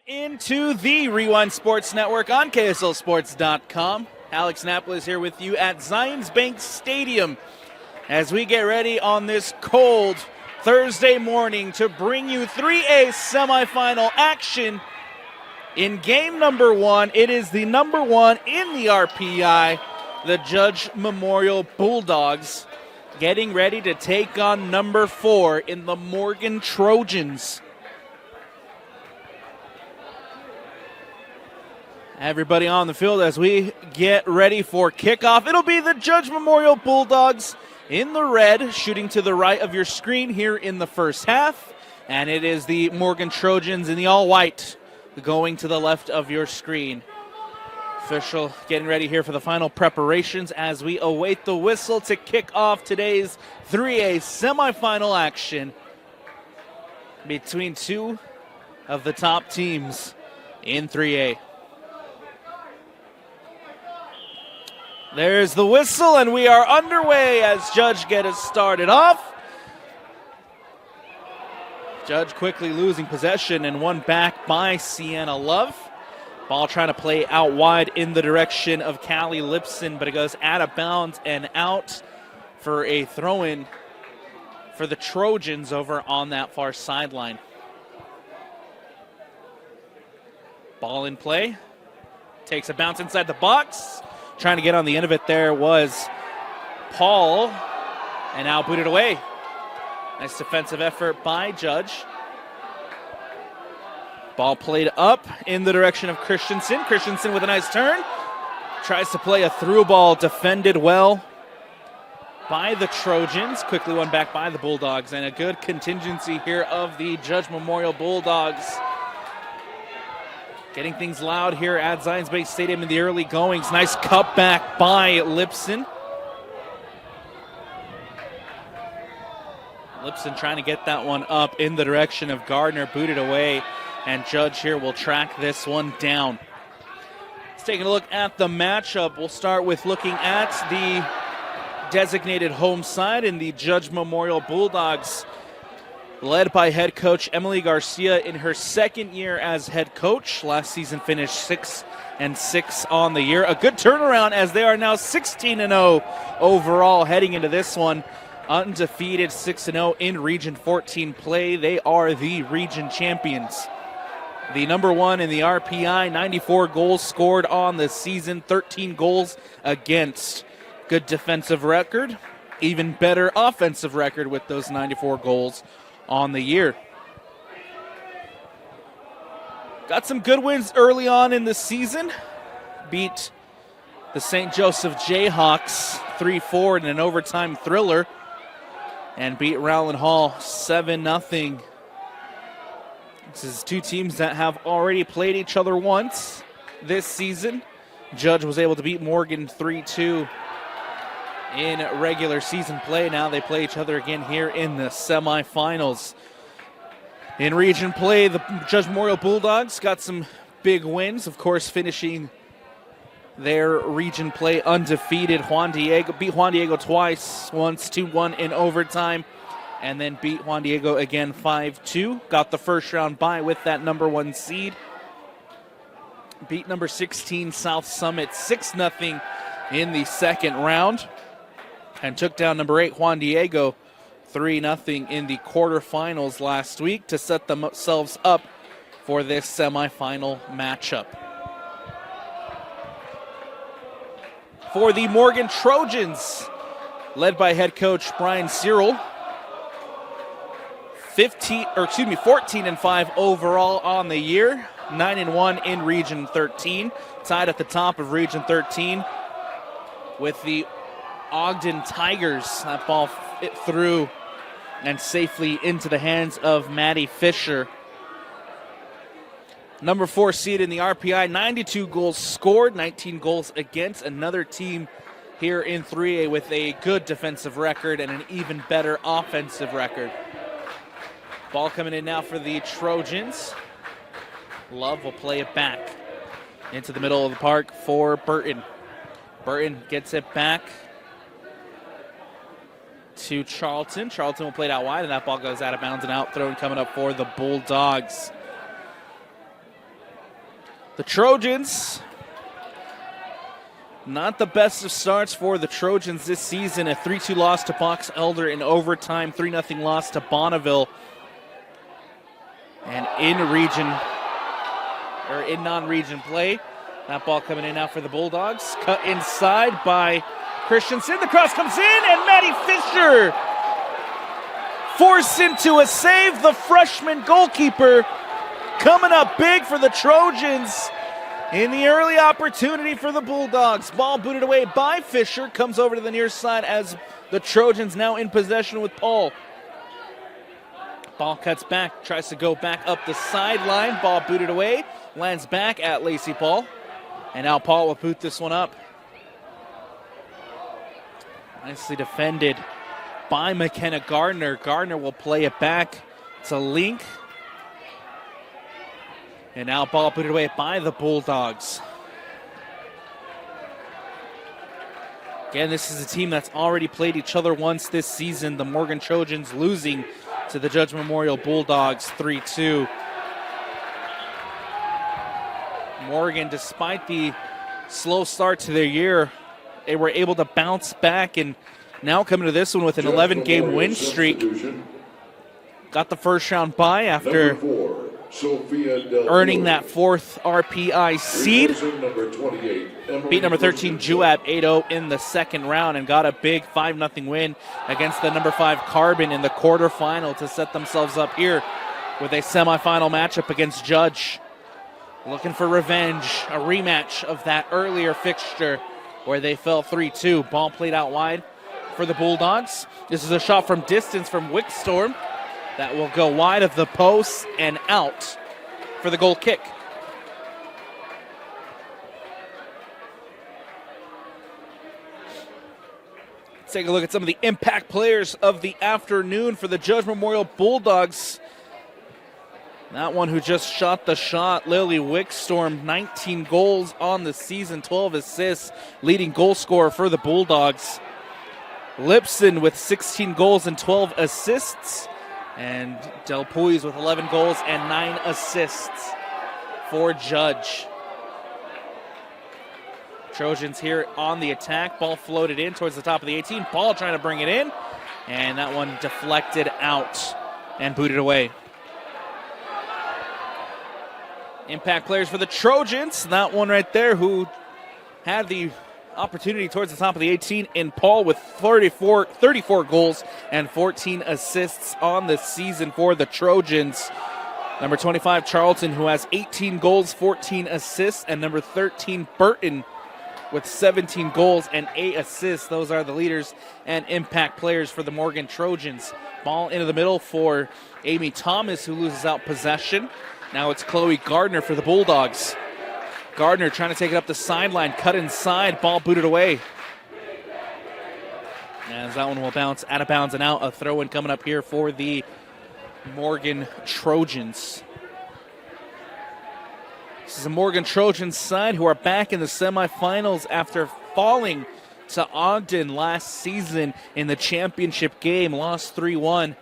Into the Rewind Sports Network on KSLSports.com. Alex Napoles here with you at Zions Bank Stadium as we get ready on this cold Thursday morning to bring you 3A semifinal action in game number one. It is the number one in the RPI, the Judge Memorial Bulldogs, getting ready to take on number 4 in the Morgan Trojans. Everybody on the field as we get ready for kickoff. It'll be the Judge Memorial Bulldogs in the red, shooting to the right of your screen here in the first half. And it is the Morgan Trojans in the all-white going to the left of your screen. Official getting ready here for the final preparations as we await the whistle to kick off today's 3A semifinal action between two of the top teams in 3A. There's the whistle, and we are underway as Judge gets us started off. Judge quickly losing possession and one back by Sienna Love. Ball trying to play out wide in the direction of Callie Lipson, but it goes out of bounds and out for a throw-in for the Trojans over on that far sideline. Ball in play. Takes a bounce inside the box. Trying to get on the end of it there was Paul, and now booted away. Nice defensive effort by Judge. Ball played up in the direction of Christensen. Christensen with a nice turn. Tries to play a through ball, defended well by the Trojans. Quickly won back by the Bulldogs, and a good contingency here of the Judge Memorial Bulldogs. Getting things loud here at Zions Bank Stadium in the early goings. Nice cutback by Lipson. Lipson trying to get that one up in the direction of Gardner, booted away, and Judge here will track this one down. Let's take a look at the matchup. We'll start with looking at the designated home side in the Judge Memorial Bulldogs, led by head coach Emily Garcia in her second year as head coach. Last season finished 6-6 on the year. A good turnaround as they are now 16-0 overall heading into this one. Undefeated 6-0 in Region 14 play. They are the region champions. The number one in the RPI, 94 goals scored on the season, 13 goals against. Good defensive record, even better offensive record with those 94 goals on the year. Got some good wins early on in the season. Beat the St. Joseph Jayhawks 3-4 in an overtime thriller, and beat Rowland Hall 7-0. This is two teams that have already played each other once this season. Judge was able to beat Morgan 3-2 in regular season play. Now they play each other again here in the semifinals. In region play, the Judge Memorial Bulldogs got some big wins, of course, finishing their region play undefeated. Beat Juan Diego twice, once 2-1 in overtime, and then beat Juan Diego again 5-2. Got the first round bye with that number 1 seed. Beat number 16 South Summit 6-0 in the second round, and took down number 8 Juan Diego 3-0 in the quarterfinals last week to set themselves up for this semifinal matchup. For the Morgan Trojans, led by head coach Brian Cyril, 14-5 overall on the year, 9-1 in Region 13, tied at the top of Region 13 with the Ogden Tigers. That ball fit through and safely into the hands of Maddie Fisher. Number 4 seed in the RPI, 92 goals scored, 19 goals against. Another team here in 3A with a good defensive record and an even better offensive record. Ball coming in now for the Trojans. Love will play it back into the middle of the park for Burton. Burton gets it back to Charlton. Charlton will play it out wide, and that ball goes out of bounds and out. Throw coming up for the Bulldogs. The Trojans, not the best of starts for the Trojans this season. A 3-2 loss to Box Elder in overtime, 3-0 loss to Bonneville. And in non-region play, that ball coming in now for the Bulldogs. Cut inside by Christensen. The cross comes in, and Maddie Fisher forced into a save. The freshman goalkeeper coming up big for the Trojans in the early opportunity for the Bulldogs. Ball booted away by Fisher. Comes over to the near side as the Trojans now in possession with Paul. Ball cuts back, tries to go back up the sideline. Ball booted away, lands back at Lacey Paul. And now Paul will boot this one up. Nicely defended by McKenna Gardner. Gardner will play it back to Link. And now ball put away by the Bulldogs. Again, this is a team that's already played each other once this season. The Morgan Trojans losing to the Judge Memorial Bulldogs 3-2. Morgan, despite the slow start to their year, they were able to bounce back and now coming to this one with an 11-game win streak. Got the first round bye after earning that fourth RPI seed. Beat number 13 Juab 8-0 in the second round and got a big 5-0 win against the number 5 Carbon in the quarterfinal to set themselves up here with a semifinal matchup against Judge. Looking for revenge, a rematch of that earlier fixture where they fell 3-2. Ball played out wide for the Bulldogs. This is a shot from distance from Wickstorm that will go wide of the post and out for the goal kick. Let's take a look at some of the impact players of the afternoon for the Judge Memorial Bulldogs. That one who just shot the shot, Lily Wickstorm, 19 goals on the season, 12 assists, leading goal scorer for the Bulldogs. Lipson with 16 goals and 12 assists. And Del Puys with 11 goals and 9 assists for Judge. Trojans here on the attack. Ball floated in towards the top of the 18. Paul trying to bring it in. And that one deflected out and booted away. Impact players for the Trojans. That one right there who had the opportunity towards the top of the 18 in Paul with 34 goals and 14 assists on the season for the Trojans. Number 25, Charlton, who has 18 goals, 14 assists, and number 13, Burton, with 17 goals and 8 assists. Those are the leaders and impact players for the Morgan Trojans. Ball into the middle for Amy Thomas, who loses out possession. Now it's Chloe Gardner for the Bulldogs. Gardner trying to take it up the sideline, cut inside, ball booted away. As that one will bounce out of bounds and out. A throw-in coming up here for the Morgan Trojans. This is a Morgan Trojans side who are back in the semifinals after falling to Ogden last season in the championship game, lost 3-1.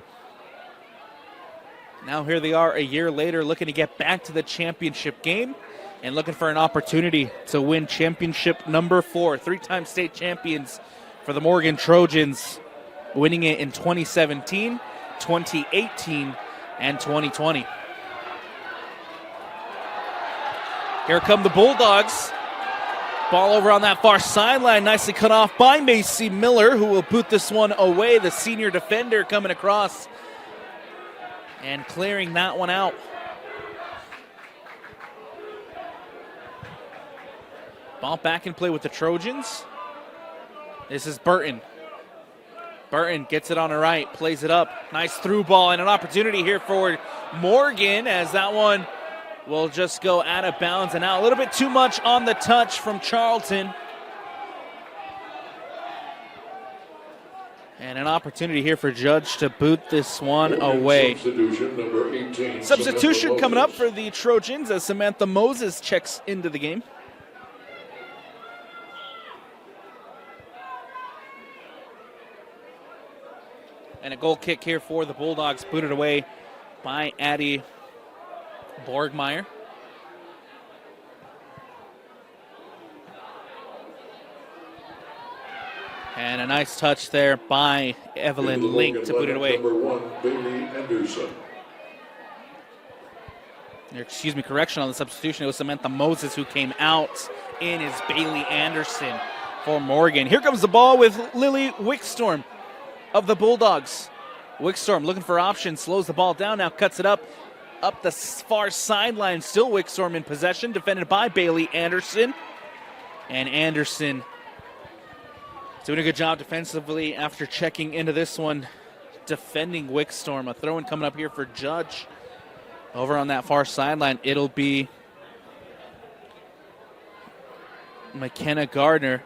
Now here they are a year later looking to get back to the championship game and looking for an opportunity to win championship number 4. 3-time state champions for the Morgan Trojans, winning it in 2017, 2018, and 2020. Here come the Bulldogs. Ball over on that far sideline, nicely cut off by Macy Miller, who will boot this one away. The senior defender coming across and clearing that one out. Ball back in play with the Trojans. This is Burton. Burton gets it on the right, plays it up. Nice through ball and an opportunity here for Morgan as that one will just go out of bounds and out. A little bit too much on the touch from Charlton. And an opportunity here for Judge to boot this one away. Substitution coming up for the Trojans as Samantha Moses checks into the game. And a goal kick here for the Bulldogs, booted away by Addie Borgmeyer. And a nice touch there by Evelyn Link to put it away. Number 1, Bailey Anderson. Excuse me, correction on the substitution. It was Samantha Moses who came out. In is Bailey Anderson for Morgan. Here comes the ball with Lily Wickstorm of the Bulldogs. Wickstorm looking for options, slows the ball down, now cuts it up the far sideline. Still Wickstorm in possession, defended by Bailey Anderson. And Anderson doing a good job defensively after checking into this one, defending Wickstorm. A throw-in coming up here for Judge. Over on that far sideline, it'll be McKenna Gardner.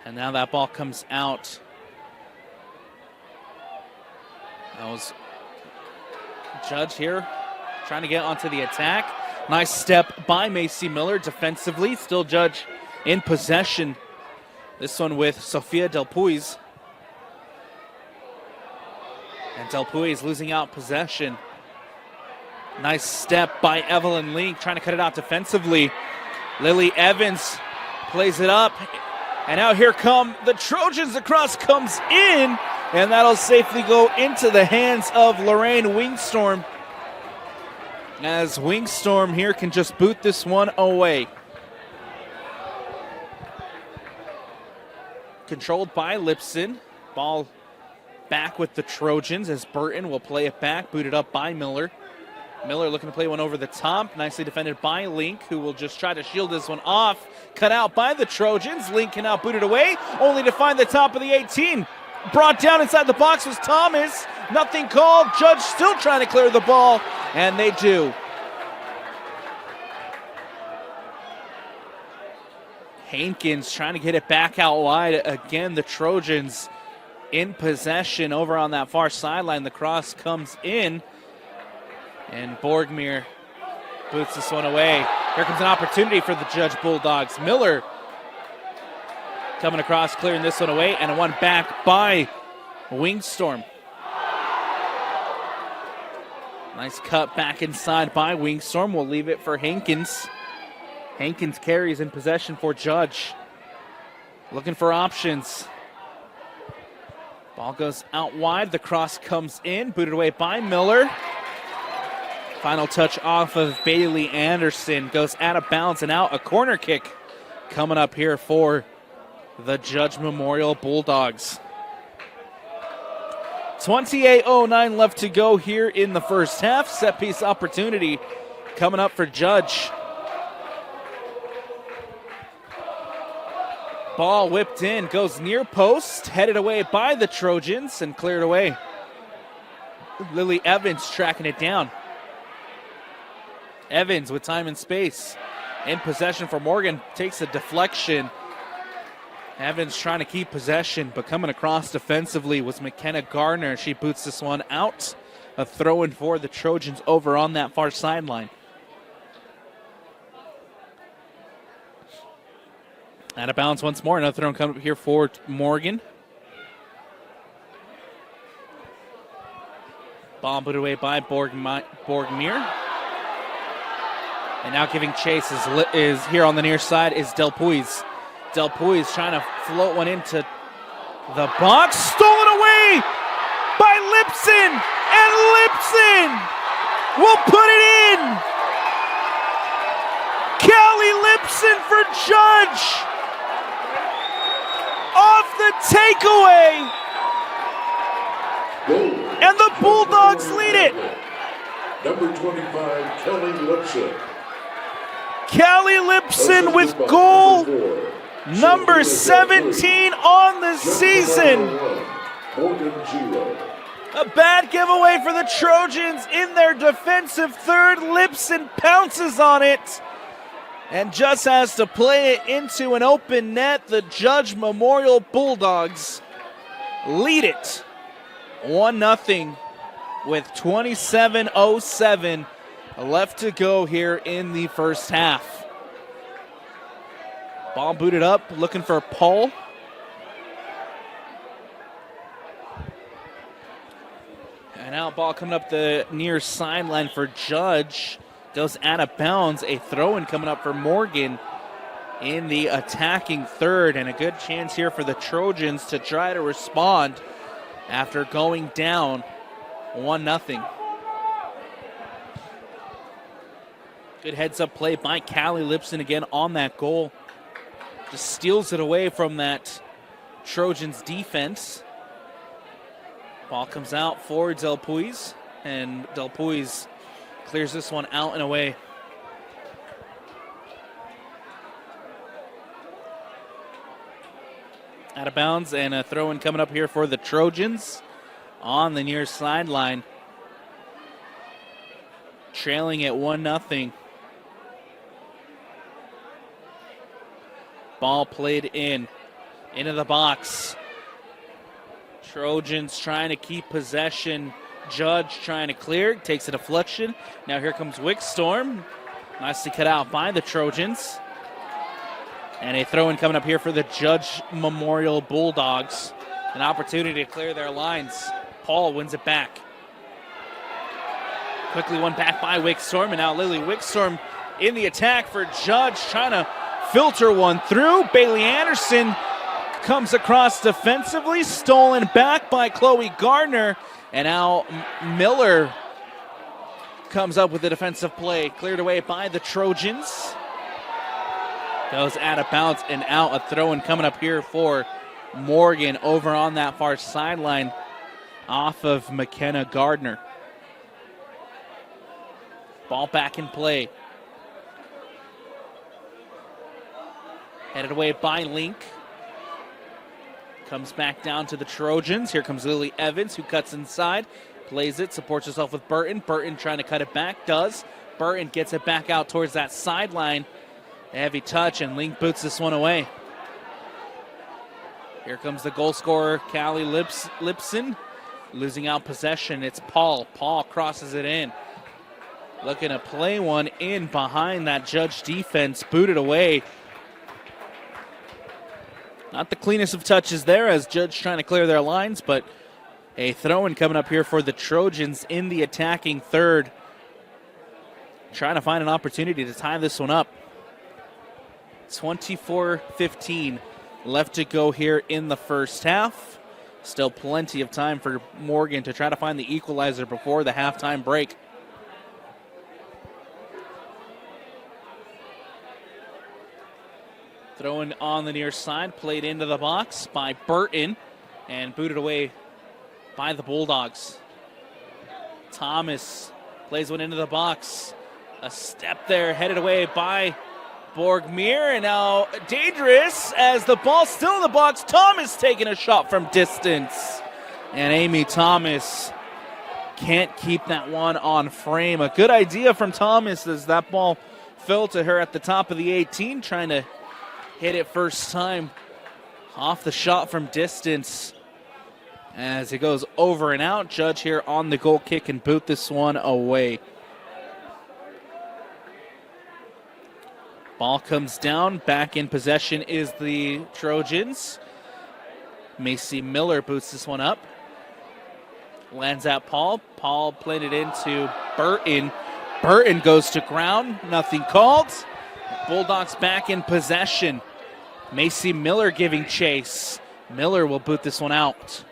And now that ball comes out. That was Judge here trying to get onto the attack. Nice step by Macy Miller defensively. Still Judge in possession. This one with Sofia Del Puis. And Del Puis losing out possession. Nice step by Evelyn Link trying to cut it out defensively. Lily Evans plays it up. And now here come the Trojans. The cross comes in. And that'll safely go into the hands of Lorraine Wingstorm. As Wingstorm here can just boot this one away. Controlled by Lipson. Ball back with the Trojans as Burton will play it back. Booted up by Miller. Miller looking to play one over the top. Nicely defended by Link, who will just try to shield this one off. Cut out by the Trojans. Link can now boot it away, only to find the top of the 18. Brought down inside the box was Thomas. Nothing called. Judge still trying to clear the ball, and they do. Hankins trying to get it back out wide. Again, the Trojans in possession over on that far sideline. The cross comes in, and Borgmere boots this one away. Here comes an opportunity for the Judge Bulldogs. Miller coming across, clearing this one away, and a one back by Wingstorm. Nice cut back inside by Wingstorm. We'll leave it for Hankins. Hankins carries in possession for Judge. Looking for options. Ball goes out wide. The cross comes in. Booted away by Miller. Final touch off of Bailey Anderson. Goes out of bounds and out. A corner kick coming up here for the Judge Memorial Bulldogs. 28:09 left to go here in the first half. Set piece opportunity coming up for Judge. Ball whipped in, goes near post, headed away by the Trojans and cleared away. Lily Evans tracking it down. Evans with time and space. In possession for Morgan, takes a deflection. Evans trying to keep possession, but coming across defensively was McKenna Gardner. She boots this one out. A throw-in for the Trojans over on that far sideline. Out of bounds once more. Another throw coming up here for Morgan. Ball put away by Borgmere. And now giving chase is here on the near side is Del Puis. Del Puis trying to float one into the box. Stolen away by Lipson. And Lipson will put it in. Callie Lipson for Judge. Off the takeaway. And the Bulldogs lead it. Number 25, Kelly Lipson. Callie Lipson with goal number 17 on the season. A bad giveaway for the Trojans in their defensive third. Lipson pounces on it and just has to play it into an open net. The Judge Memorial Bulldogs lead it 1-0 with 27:07 left to go here in the first half. Ball booted up, looking for Paul. And now ball coming up the near sideline for Judge. Goes out of bounds. A throw-in coming up for Morgan. in the attacking third, and a good chance here for the Trojans to try to respond after going down 1-0. Good heads-up play by Callie Lipson again on that goal. Just steals it away from that Trojans defense. Ball comes out for Del Puis, and Del Puis clears this one out and away. Out of bounds, and a throw-in coming up here for the Trojans on the near sideline. Trailing at 1-0. Ball played into the box. Trojans trying to keep possession. Judge trying to clear, takes a deflection. Now here comes Wickstorm. Nicely cut out by the Trojans. And a throw-in coming up here for the Judge Memorial Bulldogs. An opportunity to clear their lines. Paul wins it back. Quickly won back by Wickstorm, and now Lily Wickstorm in the attack for Judge, trying to filter one through. Bailey Anderson comes across defensively, stolen back by Chloe Gardner, and now Miller comes up with a defensive play, cleared away by the Trojans. Goes out of bounds and out. A throw-in coming up here for Morgan over on that far sideline off of McKenna Gardner. Ball back in play. Headed away by Link. Comes back down to the Trojans. Here comes Lily Evans, who cuts inside. Plays it, supports herself with Burton. Burton trying to cut it back, does. Burton gets it back out towards that sideline. A heavy touch, and Link boots this one away. Here comes the goal scorer, Callie Lipson. Losing out possession, it's Paul. Paul crosses it in. Looking to play one in behind that Judge defense, booted away. Not the cleanest of touches there as Judge trying to clear their lines, but a throw-in coming up here for the Trojans in the attacking third. Trying to find an opportunity to tie this one up. 24-15 left to go here in the first half. Still plenty of time for Morgan to try to find the equalizer before the halftime break. Thrown on the near side, played into the box by Burton, and booted away by the Bulldogs. Thomas plays one into the box. A step there, headed away by Borgmere, and now dangerous as the ball's still in the box. Thomas taking a shot from distance, and Amy Thomas can't keep that one on frame. A good idea from Thomas as that ball fell to her at the top of the 18, trying to hit it first time off the shot from distance as it goes over and out. Judge here on the goal kick and boot this one away. Ball comes down. Back in possession is the Trojans. Macy Miller boots this one up. Lands at Paul. Paul played it into Burton. Burton goes to ground. Nothing called. Bulldogs back in possession. Macy Miller giving chase. Miller will boot this one out.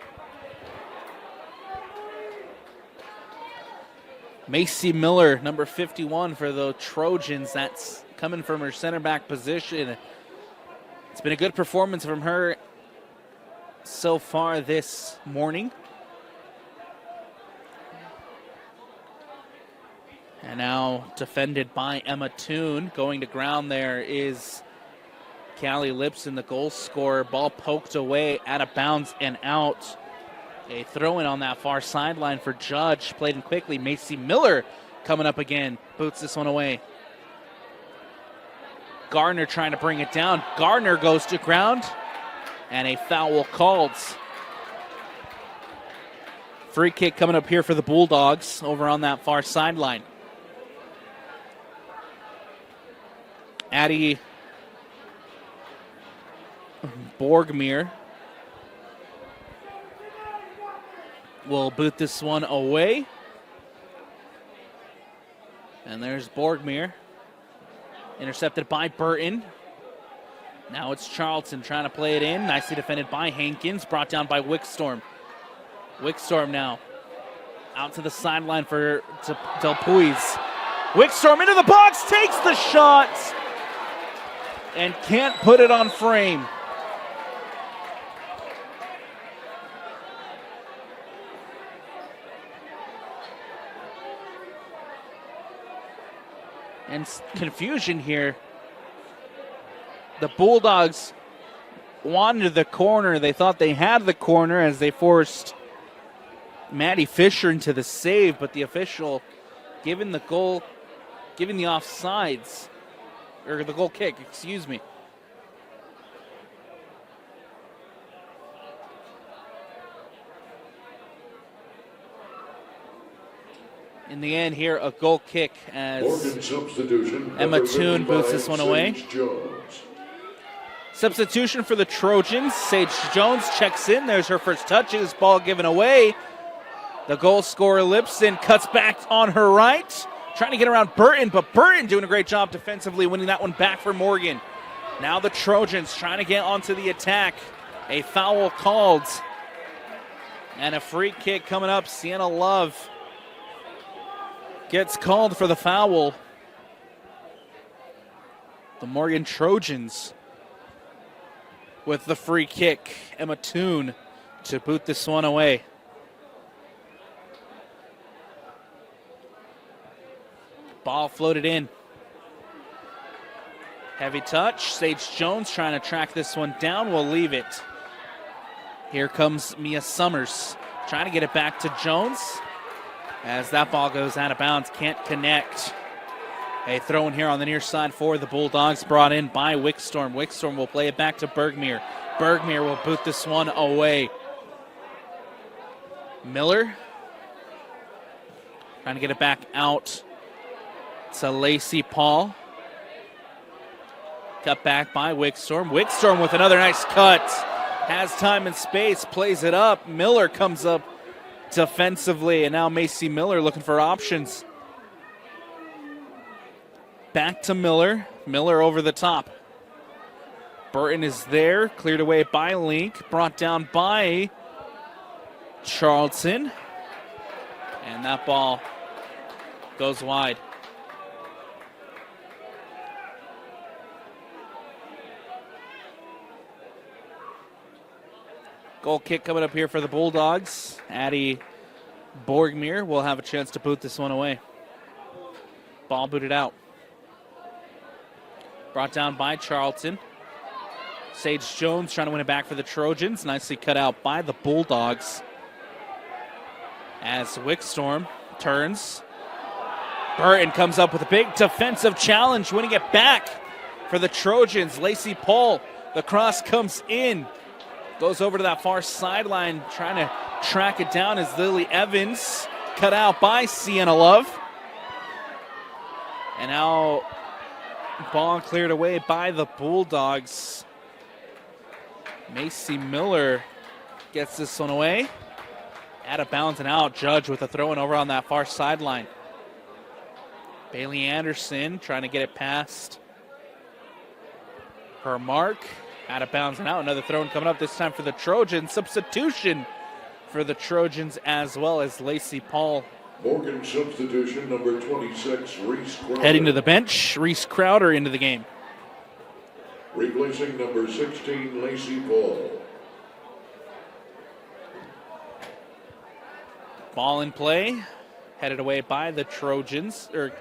Macy Miller, number 51 for the Trojans. That's coming from her center back position. It's been a good performance from her so far this morning. And now defended by Emma Toon. Going to ground there is Callie Lipson, the goal scorer. Ball poked away, out of bounds and out. A throw-in on that far sideline for Judge. Played in quickly. Macy Miller coming up again. Boots this one away. Gardner trying to bring it down. Gardner goes to ground. And a foul called. Free kick coming up here for the Bulldogs over on that far sideline. Addie Borgmere will boot this one away. And there's Borgmere. Intercepted by Burton. Now it's Charlton trying to play it in. Nicely defended by Hankins. Brought down by Wickstorm. Wickstorm now out to the sideline for Del Puis. Wickstorm into the box. Takes the shot. And can't put it on frame. And confusion here. The Bulldogs wanted the corner. They thought they had the corner as they forced Maddie Fisher into the save, but the official giving the offsides, or the goal kick, excuse me. In the end here, a goal kick as Emma Toon boots this one away. Substitution for the Trojans. Sage Jones checks in. There's her first touch. This ball given away. The goal scorer Lipson cuts back on her right. Trying to get around Burton, but Burton doing a great job defensively, winning that one back for Morgan. Now the Trojans trying to get onto the attack. A foul called. And a free kick coming up. Sienna Love gets called for the foul. The Morgan Trojans with the free kick. Emma Toon to boot this one away. Ball floated in. Heavy touch. Sage Jones trying to track this one down. We'll leave it. Here comes Mia Summers trying to get it back to Jones. As that ball goes out of bounds, can't connect. A throw in here on the near side for the Bulldogs, brought in by Wickstorm. Wickstorm will play it back to Bergmere. Bergmere will boot this one away. Miller trying to get it back out to Lacey Paul. Cut back by Wickstorm. Wickstorm with another nice cut. Has time and space, plays it up. Miller comes up defensively, and now Macy Miller looking for options. Back to Miller. Miller over the top. Burton is there, cleared away by Link, brought down by Charlton. And that ball goes wide. Goal kick coming up here for the Bulldogs. Addie Borgmere will have a chance to boot this one away. Ball booted out. Brought down by Charlton. Sage Jones trying to win it back for the Trojans. Nicely cut out by the Bulldogs. As Wickstorm turns. Burton comes up with a big defensive challenge, winning it back for the Trojans. Lacey Paul, the cross comes in. Goes over to that far sideline, trying to track it down as Lily Evans, cut out by Sienna Love. And now ball cleared away by the Bulldogs. Macy Miller gets this one away. Out of bounds and out. Judge with a throw-in over on that far sideline. Bailey Anderson trying to get it past her mark. Out of bounds and out. Another throw-in coming up, this time for the Trojans. Substitution for the Trojans as well as Lacey Paul. Morgan substitution number 26, Reese Crowder. Heading to the bench, Reese Crowder into the game. Replacing number 16, Lacey Paul. Ball in play. Headed away by the Trojans, or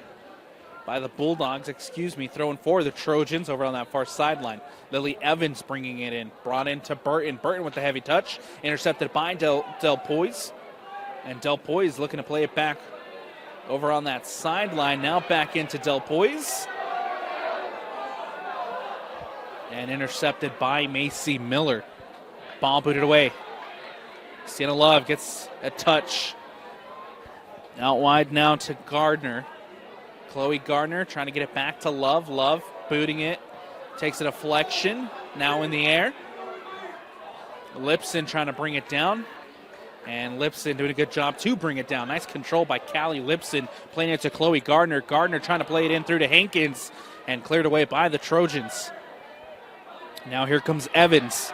by the Bulldogs, excuse me, throwing for the Trojans over on that far sideline. Lily Evans bringing it in, brought into Burton. Burton with the heavy touch, intercepted by Del Puis. And Del Puis looking to play it back over on that sideline. Now back into Del Puis. And intercepted by Macy Miller. Ball booted away. Sienna Love gets a touch. Out wide now to Gardner. Chloe Gardner trying to get it back to Love. Love booting it. Takes a deflection. Now in the air. Lipson trying to bring it down. And Lipson doing a good job to bring it down. Nice control by Callie Lipson. Playing it to Chloe Gardner. Gardner trying to play it in through to Hankins. And cleared away by the Trojans. Now here comes Evans.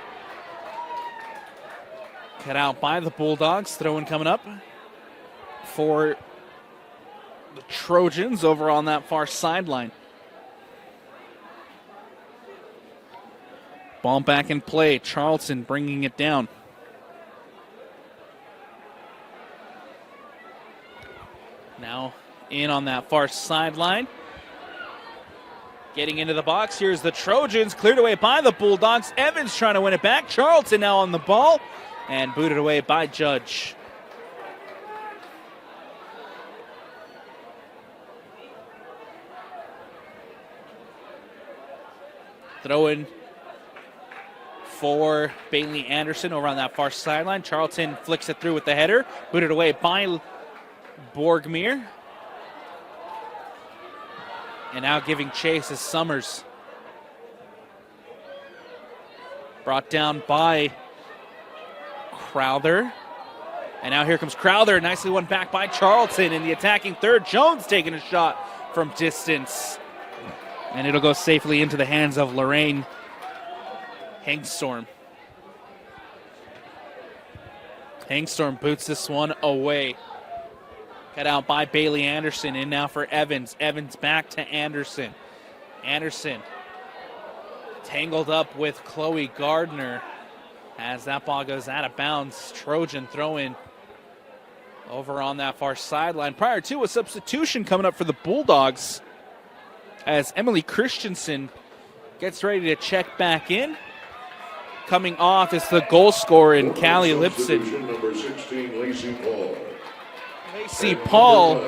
Cut out by the Bulldogs. Throw-in coming up for the Trojans over on that far sideline. Ball back in play. Charlton bringing it down. Now in on that far sideline. Getting into the box. Here's the Trojans. Cleared away by the Bulldogs. Evans trying to win it back. Charlton now on the ball. And booted away by Judge. Throw in for Bailey Anderson over on that far sideline. Charlton flicks it through with the header. Booted away by Borgmere. And now giving chase is Summers. Brought down by Crowther. And now here comes Crowther. Nicely won back by Charlton in the attacking third. Jones taking a shot from distance. And it'll go safely into the hands of Lorraine Hangstorm. Hangstorm boots this one away. Cut out by Bailey Anderson. In now for Evans. Evans back to Anderson. Anderson tangled up with Chloe Gardner as that ball goes out of bounds. Trojan throw in over on that far sideline. Prior to a substitution coming up for the Bulldogs as Emily Christensen gets ready to check back in. Coming off is the goal scorer in Callie Lipson. Number 16, Lacey Paul. Lacey Paul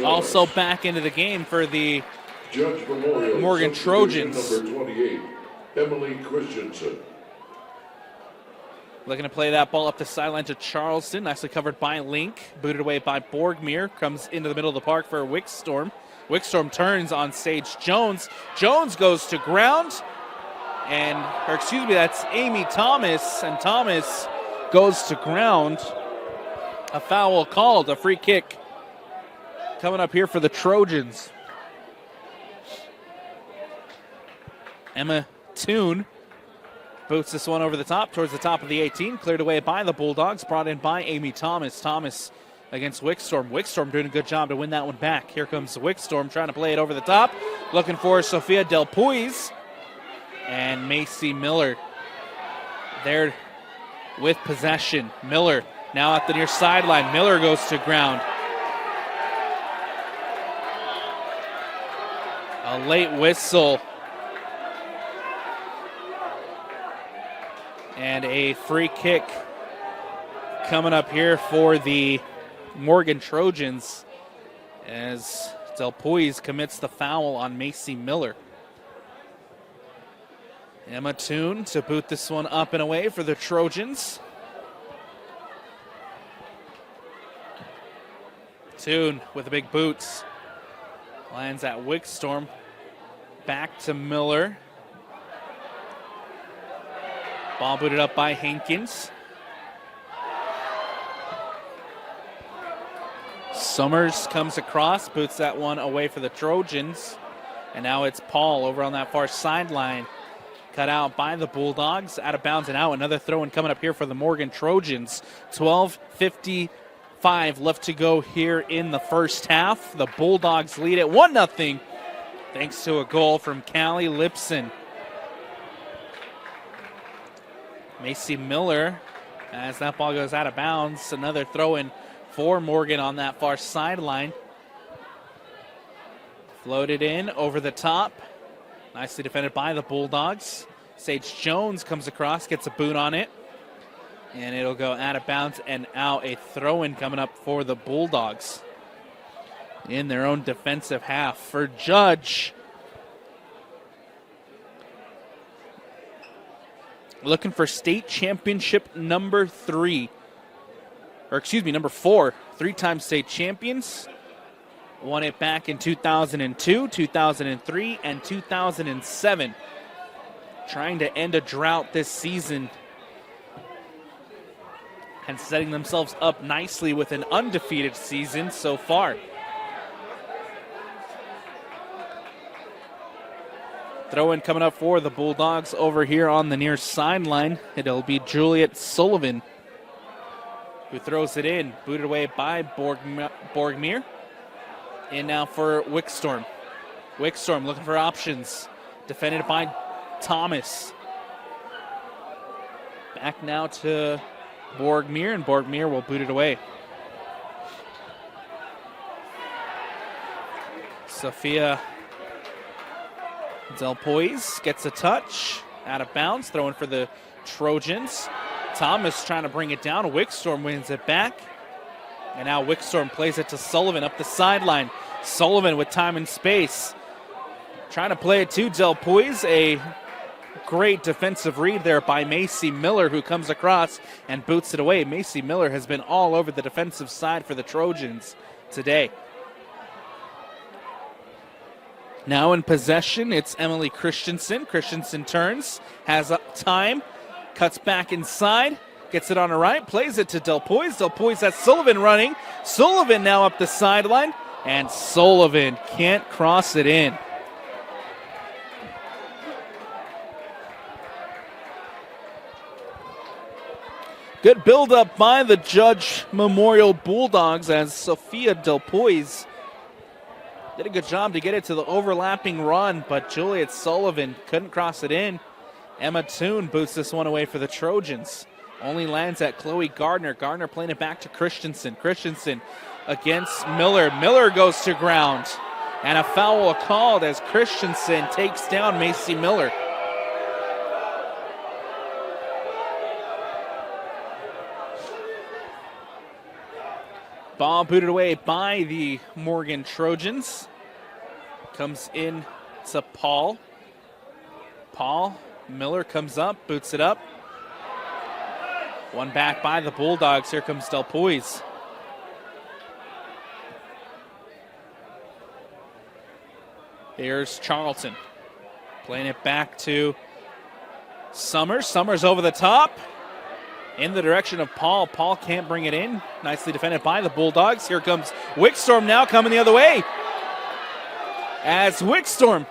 also back into the game for the Judge Memorial Morgan Trojans. Number 28, Emily Christensen. Looking to play that ball up the sideline to Charleston. Nicely covered by Link. Booted away by Borgmere. Comes into the middle of the park for Wickstorm. Wickstorm turns on Sage Jones. Jones goes to ground. That's Amy Thomas. And Thomas goes to ground. A foul called, a free kick coming up here for the Trojans. Emma Toon boots this one over the top, towards the top of the 18. Cleared away by the Bulldogs, brought in by Amy Thomas. Thomas against Wickstorm. Wickstorm doing a good job to win that one back. Here comes Wickstorm trying to play it over the top. Looking for Sophia Del Puis and Macy Miller there with possession. Miller now at the near sideline. Miller goes to ground. A late whistle. And a free kick coming up here for the Morgan Trojans as Del Puis commits the foul on Macy Miller. Emma Toon to boot this one up and away for the Trojans. Toon with the big boots. Lands at Wickstorm. Back to Miller. Ball booted up by Hankins. Summers comes across, boots that one away for the Trojans. And now it's Paul over on that far sideline. Cut out by the Bulldogs. Out of bounds and out. Another throw-in coming up here for the Morgan Trojans. 12:55 left to go here in the first half. The Bulldogs lead it 1-0 thanks to a goal from Callie Lipson. Macy Miller, as that ball goes out of bounds, another throw-in for Morgan on that far sideline. Floated in over the top. Nicely defended by the Bulldogs. Sage Jones comes across, gets a boot on it. And it'll go out of bounds and out. A throw-in coming up for the Bulldogs in their own defensive half. For Judge, looking for state championship number 4. 3-time state champions. Won it back in 2002, 2003, and 2007. Trying to end a drought this season. And setting themselves up nicely with an undefeated season so far. Throw in coming up for the Bulldogs over here on the near sideline. It'll be Juliet Sullivan who throws it in. Booted away by Borgmere. In now for Wickstorm. Wickstorm looking for options. Defended by Thomas. Back now to Borgmere, and Borgmere will boot it away. Sophia Delpoise gets a touch. Out of bounds, throwing for the Trojans. Thomas trying to bring it down. Wickstorm wins it back. And now Wickstorm plays it to Sullivan up the sideline. Sullivan with time and space. Trying to play it to Delpoise. A great defensive read there by Macy Miller, who comes across and boots it away. Macy Miller has been all over the defensive side for the Trojans today. Now in possession, it's Emily Christensen. Christensen turns, has time, cuts back inside, gets it on the right, plays it to Delpoise. Delpoise has Sullivan running. Sullivan now up the sideline, and Sullivan can't cross it in. Good build-up by the Judge Memorial Bulldogs as Sophia Delpoise did a good job to get it to the overlapping run, but Juliet Sullivan couldn't cross it in. Emma Toon boots this one away for the Trojans. Only lands at Chloe Gardner. Gardner playing it back to Christensen. Christensen against Miller. Miller goes to ground. And a foul called as Christensen takes down Macy Miller. Ball booted away by the Morgan Trojans. Comes in to Paul. Paul, Miller comes up, boots it up. One back by the Bulldogs. Here comes Delpoise. Here's Charlton. Playing it back to Summers. Summers over the top. In the direction of Paul. Paul can't bring it in. Nicely defended by the Bulldogs. Here comes Wickstorm now coming the other way. As Wickstorm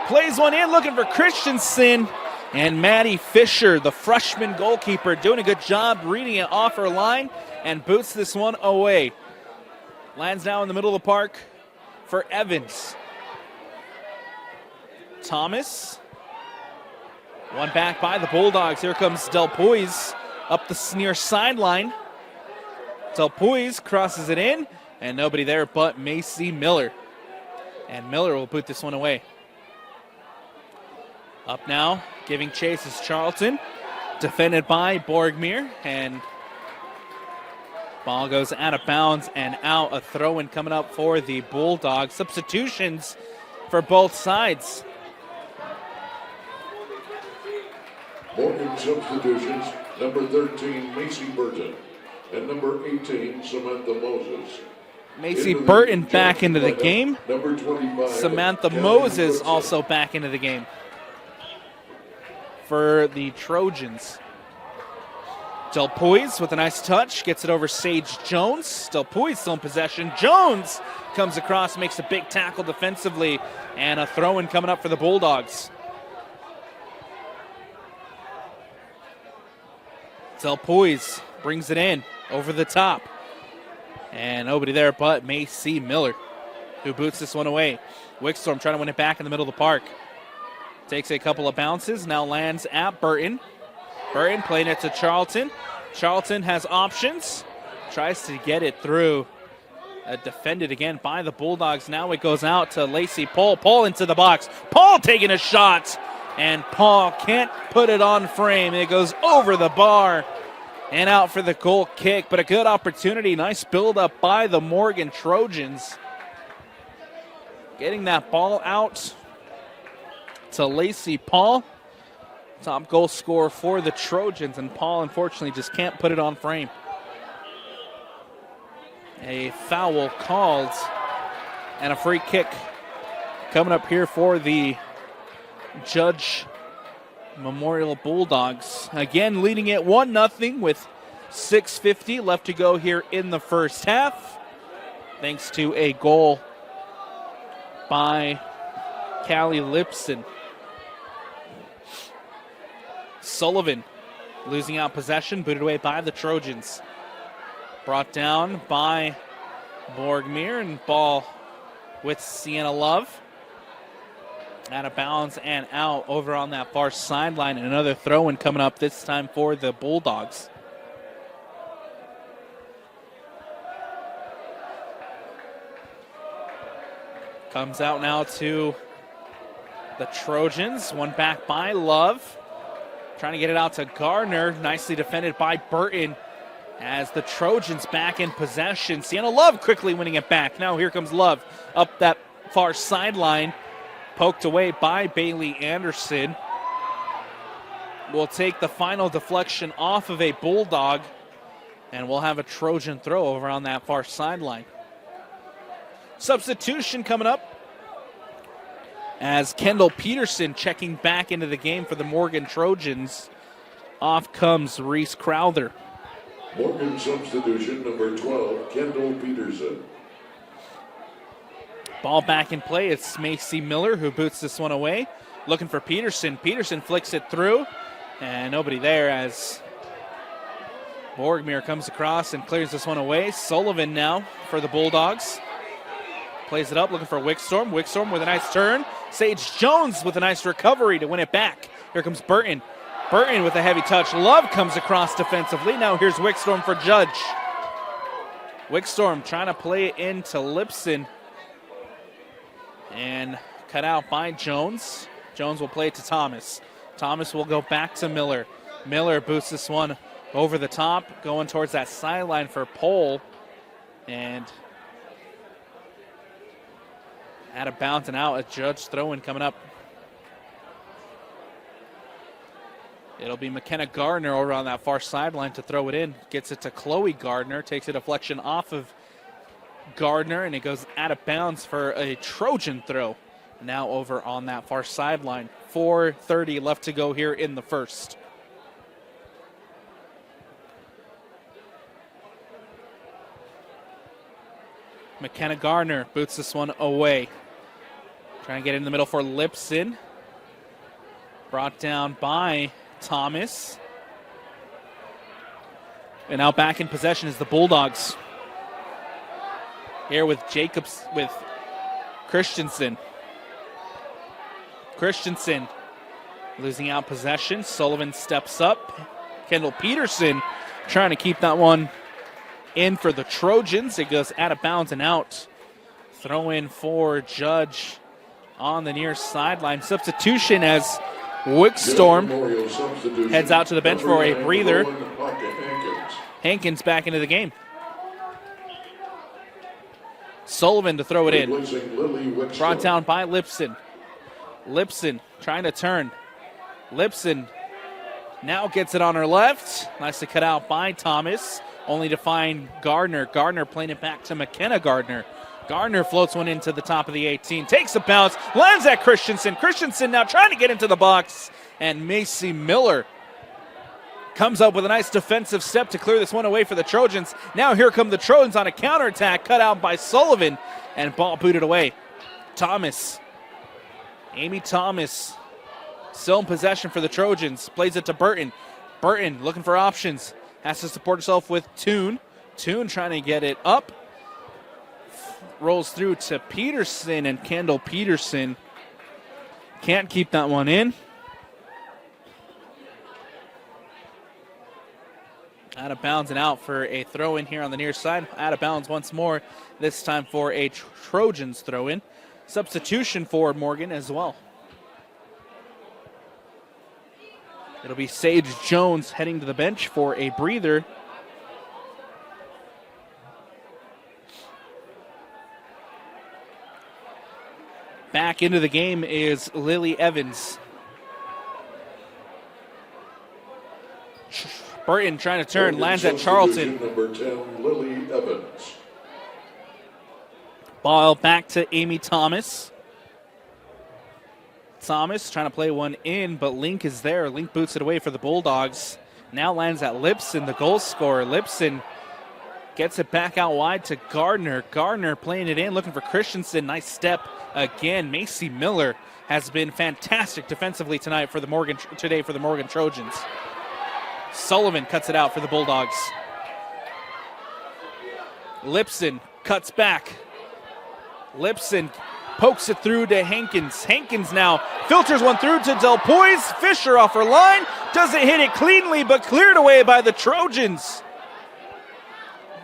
plays one in, looking for Christensen. And Maddie Fisher, the freshman goalkeeper, doing a good job reading it off her line and boots this one away. Lands now in the middle of the park for Evans. Thomas. One back by the Bulldogs. Here comes Delpoise up the near sideline. Delpoise crosses it in, and nobody there but Macy Miller. And Miller will boot this one away. Up now, giving chase is Charlton. Defended by Borgmere, and ball goes out of bounds and out. A throw-in coming up for the Bulldogs. Substitutions for both sides. Morgan substitutions, number 13, Macy Burton, and number 18, Samantha Moses. Macy Burton back into the game. Number 25, Samantha Moses also back into the game for the Trojans. Delpoise with a nice touch, gets it over Sage Jones. Delpoise still in possession. Jones comes across, makes a big tackle defensively, and a throw-in coming up for the Bulldogs. Delpoise brings it in over the top. And nobody there but Macy Miller, who boots this one away. Wickstorm trying to win it back in the middle of the park. Takes a couple of bounces, now lands at Burton. Burton playing it to Charlton. Charlton has options. Tries to get it through. Defended again by the Bulldogs. Now it goes out to Lacey Paul. Paul into the box. Paul taking a shot. And Paul can't put it on frame. It goes over the bar and out for the goal kick. But a good opportunity. Nice build-up by the Morgan Trojans. Getting that ball out to Lacey Paul. Top goal scorer for the Trojans. And Paul, unfortunately, just can't put it on frame. A foul called. And a free kick coming up here for the Judge Memorial Bulldogs. Again, leading it 1-0 with 6:50 left to go here in the first half. Thanks to a goal by Callie Lipson. Sullivan losing out possession, booted away by the Trojans. Brought down by Borgmere, and ball with Sienna Love. Out of bounds and out over on that far sideline. And another throw-in coming up, this time for the Bulldogs. Comes out now to the Trojans. One back by Love. Trying to get it out to Gardner. Nicely defended by Burton as the Trojans back in possession. Sienna Love quickly winning it back. Now here comes Love up that far sideline. Poked away by Bailey Anderson. Will take the final deflection off of a Bulldog, and we'll have a Trojan throw over on that far sideline. Substitution coming up as Kendall Peterson checking back into the game for the Morgan Trojans. Off comes Reese Crowther. Morgan substitution number 12, Kendall Peterson. Ball back in play. It's Macy Miller who boots this one away. Looking for Peterson. Peterson flicks it through, and nobody there as Borgmere comes across and clears this one away. Sullivan now for the Bulldogs. Plays it up, looking for Wickstorm. Wickstorm with a nice turn. Sage Jones with a nice recovery to win it back. Here comes Burton. Burton with a heavy touch. Love comes across defensively. Now here's Wickstorm for Judge. Wickstorm trying to play it into Lipson. And cut out by Jones. Jones will play it to Thomas. Thomas will go back to Miller. Miller boosts this one over the top, going towards that sideline for Pole. And out of bounds and out, a Judge throw-in coming up. It'll be McKenna Gardner over on that far sideline to throw it in. Gets it to Chloe Gardner, takes a deflection off of Gardner, and it goes out of bounds for a Trojan throw. Now over on that far sideline. 4:30 left to go here in the first. McKenna Gardner boots this one away. Trying to get in the middle for Lipson. Brought down by Thomas. And now back in possession is the Bulldogs. Here with Jacobs, with Christensen. Christensen losing out possession. Sullivan steps up. Kendall Peterson trying to keep that one in for the Trojans. It goes out of bounds and out. Throw in for Judge on the near sideline. Substitution as Wickstorm heads out to the bench for a breather. Hankins back into the game. Sullivan to throw it in. Brought down by Lipson. Lipson trying to turn. Lipson now gets it on her left. Nicely cut out by Thomas. Only to find Gardner. Gardner playing it back to McKenna Gardner. Gardner floats one into the top of the 18. Takes a bounce. Lands at Christensen. Christensen now trying to get into the box. And Macy Miller comes up with a nice defensive step to clear this one away for the Trojans. Now here come the Trojans on a counterattack. Cut out by Sullivan. And ball booted away. Thomas. Amy Thomas still in possession for the Trojans. Plays it to Burton. Burton looking for options. Has to support herself with Toon. Toon trying to get it up. Rolls through to Peterson, and Kendall Peterson can't keep that one in. Out of bounds and out for a throw in here on the near side. Out of bounds once more, this time for a Trojans throw in. Substitution for Morgan as well. It'll be Sage Jones heading to the bench for a breather. Back into the game is Lily Evans. Burton trying to turn, lands at Charlton. Number 10, Lily Evans. Ball back to Amy Thomas. Thomas trying to play one in, but Link is there. Link boots it away for the Bulldogs. Now lands at Lipson, the goal scorer. Lipson Gets it back out wide to Gardner. Gardner playing it in, looking for Christensen. Nice step again. Macy Miller has been fantastic defensively today for the Morgan Trojans. Sullivan cuts it out for the Bulldogs. Lipson cuts back. Lipson pokes it through to Hankins. Hankins now filters one through to Del Poise. Fisher off her line. Doesn't hit it cleanly, but cleared away by the Trojans.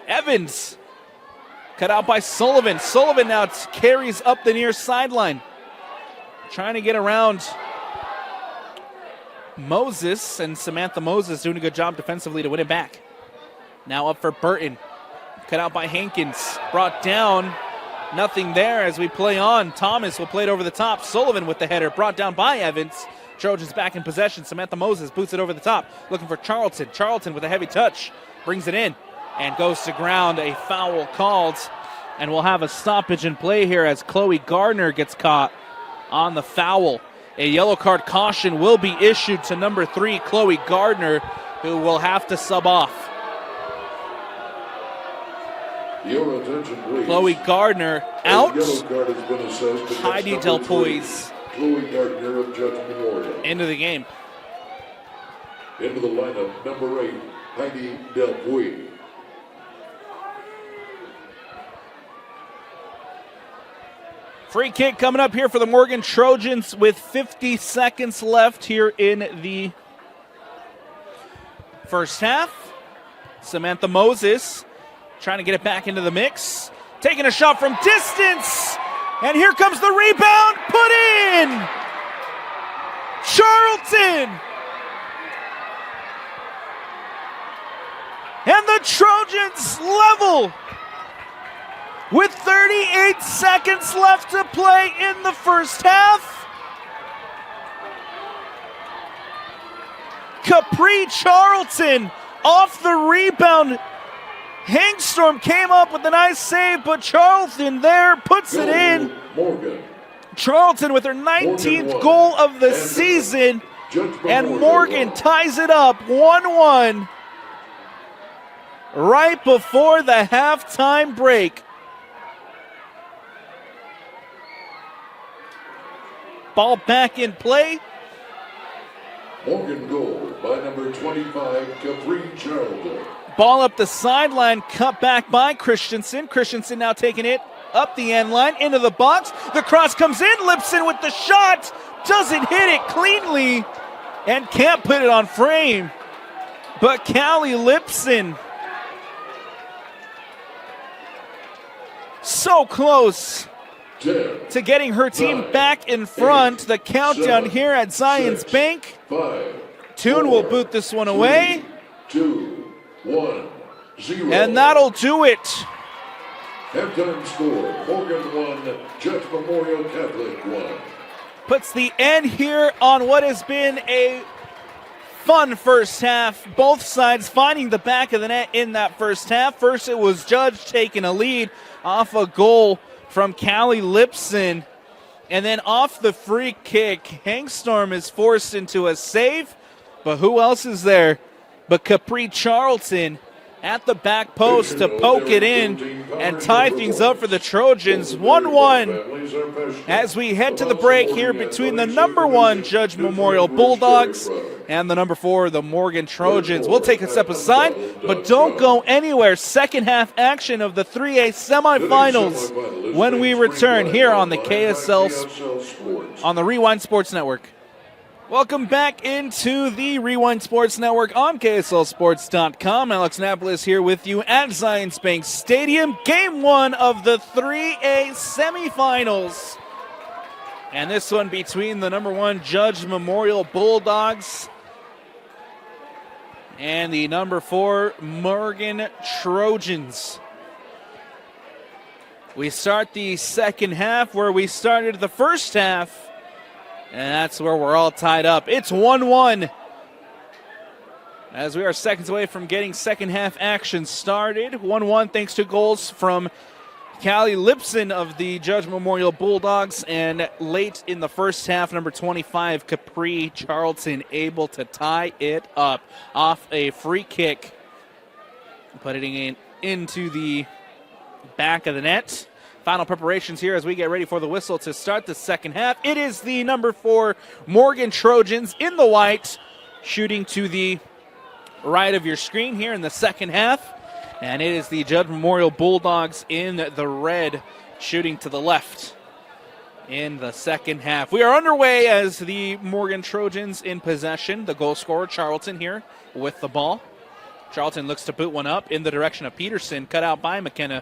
Evans cut out by Sullivan. Sullivan now carries up the near sideline. Trying to get around Moses, and Samantha Moses doing a good job defensively to win it back. Now up for Burton. Cut out by Hankins. Brought down. Nothing there as we play on. Thomas will play it over the top. Sullivan with the header. Brought down by Evans. Trojans back in possession. Samantha Moses boots it over the top. Looking for Charlton. Charlton with a heavy touch. Brings it in and goes to ground. A foul called. And we'll have a stoppage in play here as Chloe Gardner gets caught on the foul. A yellow card caution will be issued to number 3, Chloe Gardner, who will have to sub off. Your attention, please. Chloe Gardner out. Yellow card has been assessed against Heidi Del Poise Chloe Gardner of Judge Memorial. into the game. Into the lineup, number 8, Heidi Del Poise. Free kick coming up here for the Morgan Trojans with 50 seconds left here in the first half. Samantha Moses trying to get it back into the mix. Taking a shot from distance. And here comes the rebound. Put in. Charlton. And the Trojans level with 38 seconds left to play in the first half. Capri Charlton off the rebound. Hangstorm came up with a nice save, but Charlton there puts it in. Morgan. Charlton with her 19th goal of the season. And Morgan ties it up 1-1 right before the halftime break. Ball back in play. Morgan goal by number 25, Capri Charlton. Ball up the sideline, cut back by Christensen. Christensen now taking it up the end line, into the box. The cross comes in. Lipson with the shot. Doesn't hit it cleanly and can't put it on frame. But Callie Lipson, so close to getting her team back in front. The countdown here at Zions Bank. Toon will boot this one away. 2, 1, 0. And that'll do it. Halftime score, Morgan 1, Judge Memorial Catholic 1. Puts the end here on what has been a fun first half. Both sides finding the back of the net in that first half. First it was Judge taking a lead off a goal from Callie Lipson. And then off the free kick, Hangstorm is forced into a save. But who else is there but Capri Charlton at the back post to poke it in and tie things up for the Trojans. 1-1 as we head to the break here between the number 1 Judge Memorial Bulldogs and the number 4, the Morgan Trojans. We'll take a step aside, but don't go anywhere. Second half action of the 3A semifinals when we return here on the KSL, on the Rewind Sports Network. Welcome back into the Rewind Sports Network on KSLSports.com. Alex Napolis here with you at Zions Bank Stadium. Game 1 of the 3A semifinals. And this one between the number 1 Judge Memorial Bulldogs and the number 4 Morgan Trojans. We start the second half where we started the first half. And that's where we're all tied up. It's 1-1 as we are seconds away from getting second half action started. 1-1 thanks to goals from Callie Lipson of the Judge Memorial Bulldogs. And late in the first half, number 25, Capri Charlton able to tie it up off a free kick. Putting into the back of the net. Final preparations here as we get ready for the whistle to start the second half. It is the number 4 Morgan Trojans in the white, shooting to the right of your screen here in the second half. And it is the Judge Memorial Bulldogs in the red, shooting to the left in the second half. We are underway as the Morgan Trojans in possession. The goal scorer, Charlton, here with the ball. Charlton looks to boot one up in the direction of Peterson, cut out by McKenna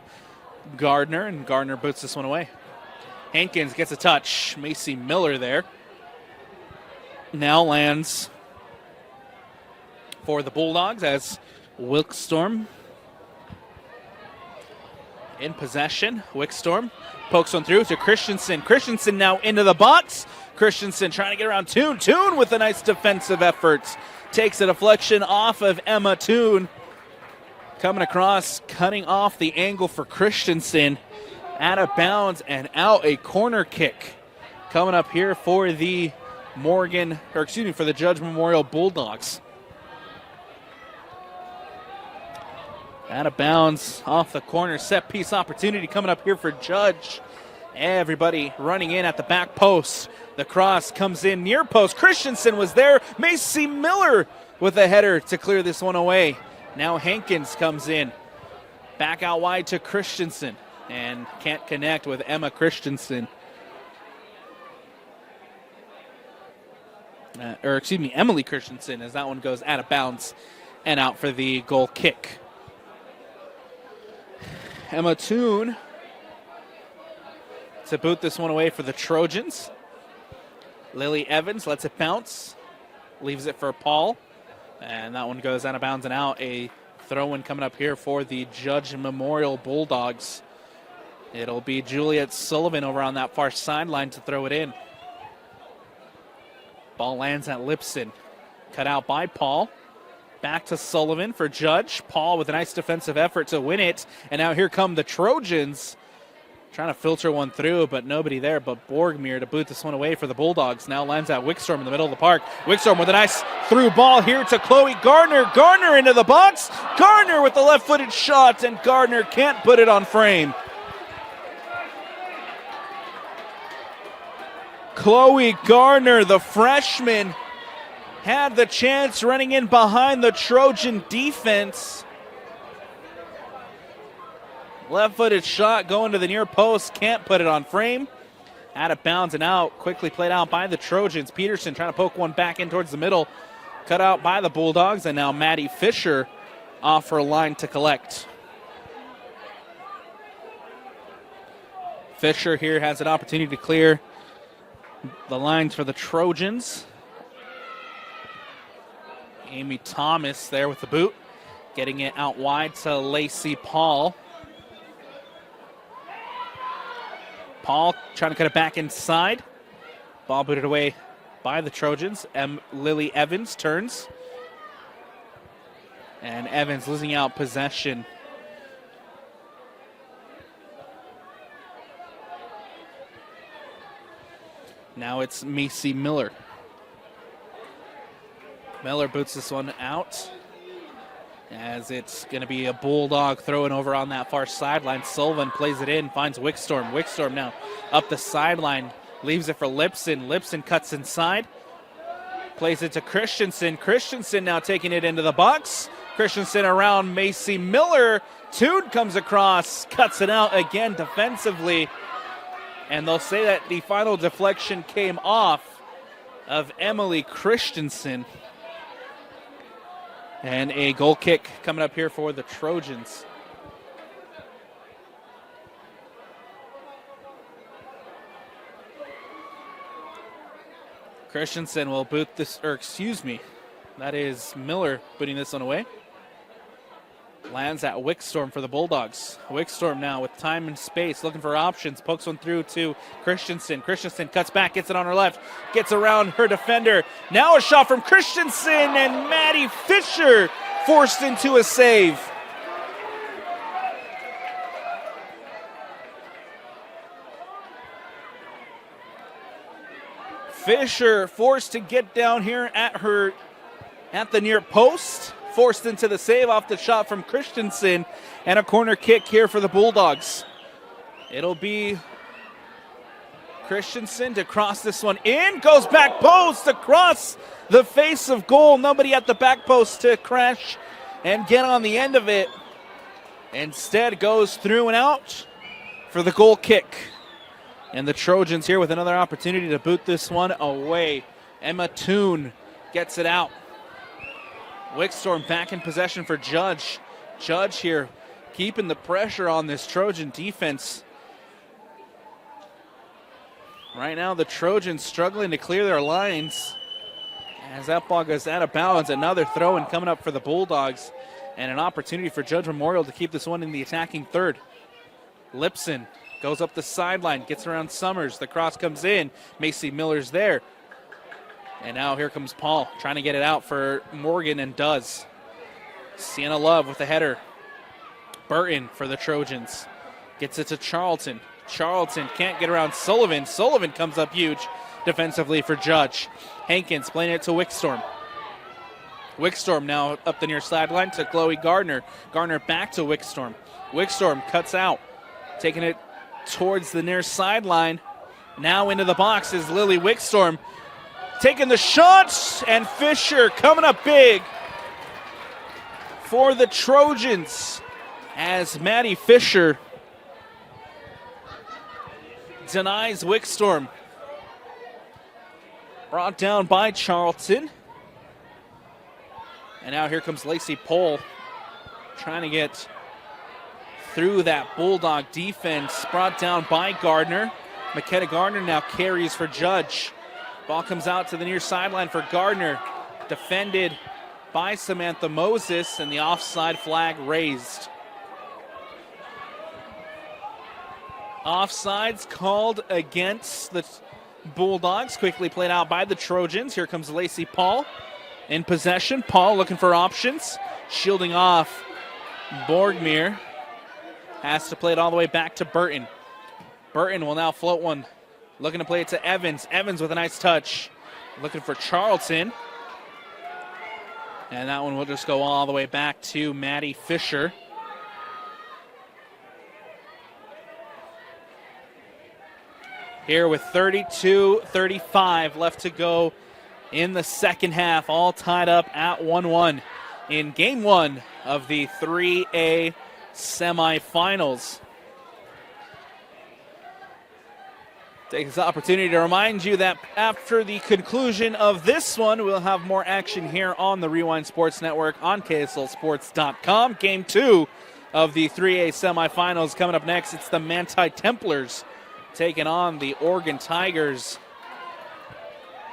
Gardner, and Gardner boots this one away. Hankins gets a touch. Macy Miller there. Now lands for the Bulldogs as Wilkstorm in possession. Wickstorm pokes one through to Christensen. Christensen now into the box. Christensen trying to get around Toon. Toon with a nice defensive effort. Takes a deflection off of Emma Toon. Coming across, cutting off the angle for Christensen. Out of bounds and out, a corner kick. Coming up here for the for the Judge Memorial Bulldogs. Out of bounds, off the corner, set piece opportunity coming up here for Judge. Everybody running in at the back post. The cross comes in near post. Christensen was there. Macy Miller with a header to clear this one away. Now Hankins comes in. Back out wide to Christensen. And can't connect with Emily Christensen, as that one goes out of bounds and out for the goal kick. Emma Toon to boot this one away for the Trojans. Lily Evans lets it bounce, leaves it for Paul, and that one goes out of bounds and out. A throw-in coming up here for the Judge Memorial Bulldogs. It'll be Juliet Sullivan over on that far sideline to throw it in. Ball lands at Lipson. Cut out by Paul. Back to Sullivan for Judge. Paul with a nice defensive effort to win it. And now here come the Trojans. Trying to filter one through, but nobody there but Borgmere to boot this one away for the Bulldogs. Now lands at Wickstorm in the middle of the park. Wickstorm with a nice through ball here to Chloe Gardner. Gardner into the box. Gardner with the left-footed shot, and Gardner can't put it on frame. Chloe Gardner, the freshman, had the chance running in behind the Trojan defense. Left-footed shot going to the near post, can't put it on frame. Out of bounds and out, quickly played out by the Trojans. Peterson trying to poke one back in towards the middle. Cut out by the Bulldogs, and now Maddie Fisher off her line to collect. Fisher here has an opportunity to clear the lines for the Trojans. Amy Thomas there with the boot. Getting it out wide to Lacey Paul. Paul trying to cut it back inside. Ball booted away by the Trojans. Lily Evans turns. And Evans losing out possession. Now it's Macy Miller. Miller boots this one out as it's going to be a Bulldog throwing over on that far sideline. Sullivan plays it in, finds Wickstorm. Wickstorm now up the sideline, leaves it for Lipson. Lipson cuts inside, plays it to Christensen. Christensen now taking it into the box. Christensen around Macy Miller. Toon comes across, cuts it out again defensively. And they'll say that the final deflection came off of Emily Christensen. And a goal kick coming up here for the Trojans. Christensen will boot this, that is Miller booting this one away. Lands at Wickstorm for the Bulldogs. Wickstorm now with time and space, looking for options. Pokes one through to Christensen. Christensen cuts back, gets it on her left, gets around her defender. Now a shot from Christensen, and Maddie Fisher forced into a save. Fisher forced to get down here at the near post. forced into the save off the shot from Christensen, and a corner kick here for the Bulldogs. It'll be Christensen to cross this one in, goes back post across the face of goal. Nobody at the back post to crash and get on the end of it. Instead goes through and out for the goal kick. And the Trojans here with another opportunity to boot this one away. Emma Toon gets it out. Wickstorm back in possession for Judge. Judge here keeping the pressure on this Trojan defense. Right now the Trojans struggling to clear their lines. As that ball goes out of bounds, another throw-in coming up for the Bulldogs. And an opportunity for Judge Memorial to keep this one in the attacking third. Lipson goes up the sideline, gets around Summers. The cross comes in. Macy Miller's there. And now here comes Paul trying to get it out for Morgan and does. Sienna Love with the header. Burton for the Trojans. Gets it to Charlton. Charlton can't get around Sullivan. Sullivan comes up huge defensively for Judge. Hankins playing it to Wickstorm. Wickstorm now up the near sideline to Chloe Gardner. Gardner back to Wickstorm. Wickstorm cuts out, taking it towards the near sideline. Now into the box is Lily Wickstorm. Taking the shots, and Fisher coming up big for the Trojans as Maddie Fisher denies Wickstorm. Brought down by Charlton. And now here comes Lacey Pohl trying to get through that Bulldog defense. Brought down by Gardner. McKenna Gardner now carries for Judge. Ball comes out to the near sideline for Gardner. Defended by Samantha Moses, and the offside flag raised. Offsides called against the Bulldogs. Quickly played out by the Trojans. Here comes Lacey Paul in possession. Paul looking for options. Shielding off Borgmere. Has to play it all the way back to Burton. Burton will now float one. Looking to play it to Evans. Evans with a nice touch. Looking for Charlton. And that one will just go all the way back to Maddie Fisher. Here with 32-35 left to go in the second half. All tied up at 1-1 in game one of the 3A semifinals. Take this opportunity to remind you that after the conclusion of this one, we'll have more action here on the Rewind Sports Network on KSLSports.com. Game two of the 3A semifinals coming up next. It's the Manti Templars taking on the Oregon Tigers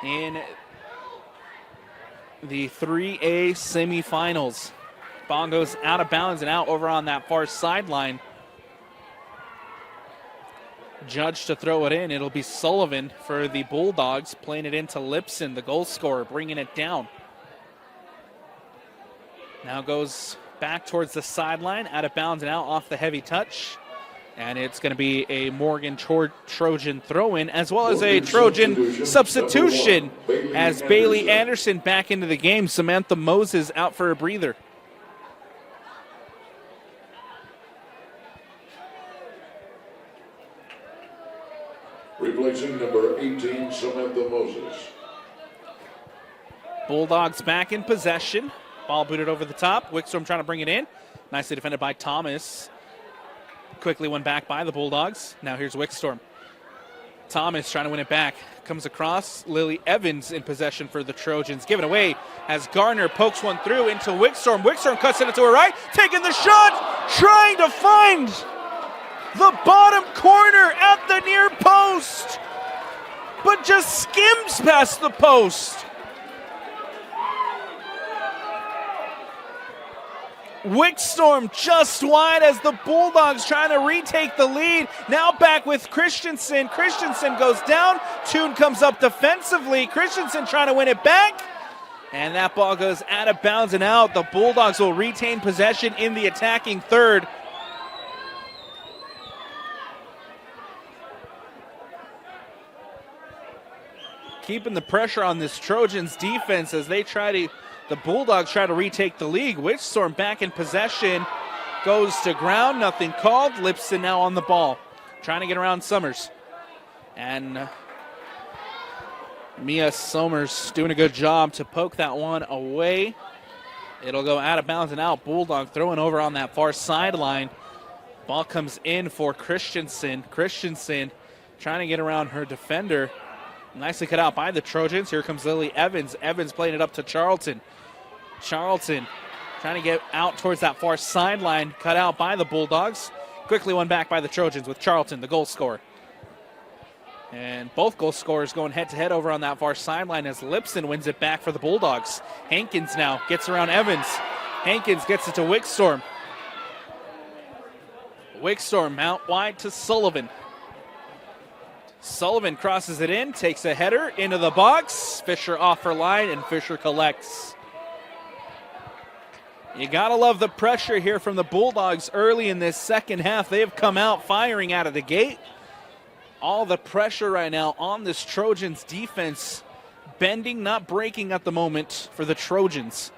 in the 3A semifinals. Ball goes out of bounds and out over on that far sideline. Judge to throw it in. It'll be Sullivan for the Bulldogs, playing it into Lipson, the goal scorer, bringing it down. Now goes back towards the sideline, out of bounds and out off the heavy touch. And it's going to be a Morgan Trojan throw-in, as well as a Trojan substitution as Bailey Anderson back into the game. Samantha Moses out for a breather. Replacing number 18, Samantha Moses. Bulldogs back in possession. Ball booted over the top. Wickstorm trying to bring it in. Nicely defended by Thomas. Quickly won back by the Bulldogs. Now here's Wickstorm. Thomas trying to win it back. Comes across. Lily Evans in possession for the Trojans. Given away as Garner pokes one through into Wickstorm. Wickstorm cuts it to her right. Taking the shot. Trying to find the bottom corner at the near post, but just skims past the post. Wickstorm just wide as the Bulldogs trying to retake the lead. Now back with Christensen. Christensen goes down. Toon comes up defensively. Christensen trying to win it back. And that ball goes out of bounds and out. The Bulldogs will retain possession in the attacking third. Keeping the pressure on this Trojans defense as they try to The Bulldogs try to retake the lead. Witchstorm back in possession. Goes to ground, nothing called. Lipson now on the ball, trying to get around Summers. And Mia Somers doing a good job to poke that one away. It'll go out of bounds and out. Bulldog throwing over on that far sideline. Ball comes in for Christensen. Christensen trying to get around her defender. Nicely cut out by the Trojans. Here comes Lily Evans. Evans playing it up to Charlton. Charlton trying to get out towards that far sideline. Cut out by the Bulldogs. Quickly won back by the Trojans with Charlton, the goal scorer. And both goal scorers going head-to-head over on that far sideline as Lipson wins it back for the Bulldogs. Hankins now gets around Evans. Hankins gets it to Wickstorm. Wickstorm out wide to Sullivan. Sullivan crosses it in, takes a header into the box. Fisher off her line, and Fisher collects. You gotta love the pressure here from the Bulldogs early in this second half. They have come out firing out of the gate. All the pressure right now on this Trojans defense. Bending, not breaking at the moment for the Trojans.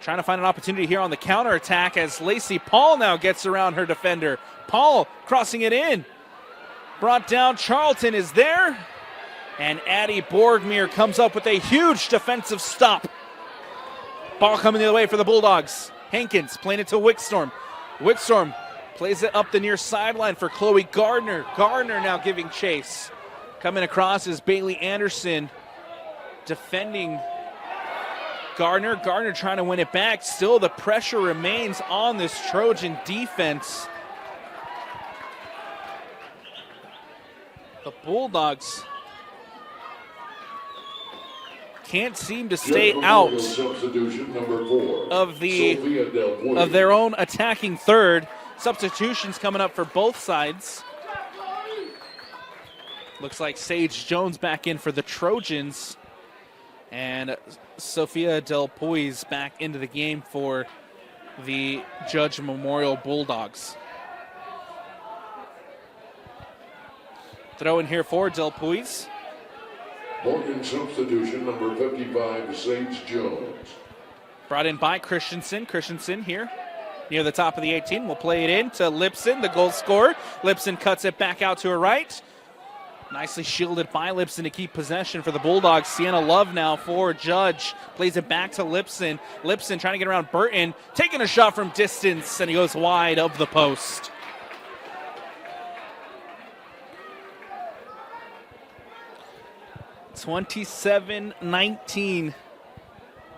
Trying to find an opportunity here on the counterattack as Lacey Paul now gets around her defender. Paul crossing it in. Brought down, Charlton is there. And Addie Borgmere comes up with a huge defensive stop. Ball coming the other way for the Bulldogs. Hankins playing it to Wickstorm. Wickstorm plays it up the near sideline for Chloe Gardner. Gardner now giving chase. Coming across is Bailey Anderson defending Gardner. Gardner trying to win it back. Still the pressure remains on this Trojan defense. The Bulldogs can't seem to stay out of their own attacking third. Substitutions coming up for both sides. Looks like Sage Jones back in for the Trojans. And Sophia Del Puis back into the game for the Judge Memorial Bulldogs. Throw in here for Del Puis. Morgan substitution number 55, Sage Jones. Brought in by Christensen. Christensen here near the top of the 18. We'll play it in to Lipson, the goal scorer. Lipson cuts it back out to her right. Nicely shielded by Lipson to keep possession for the Bulldogs. Sienna Love now for Judge. Plays it back to Lipson. Lipson trying to get around Burton. Taking a shot from distance, and he goes wide of the post. (27-19)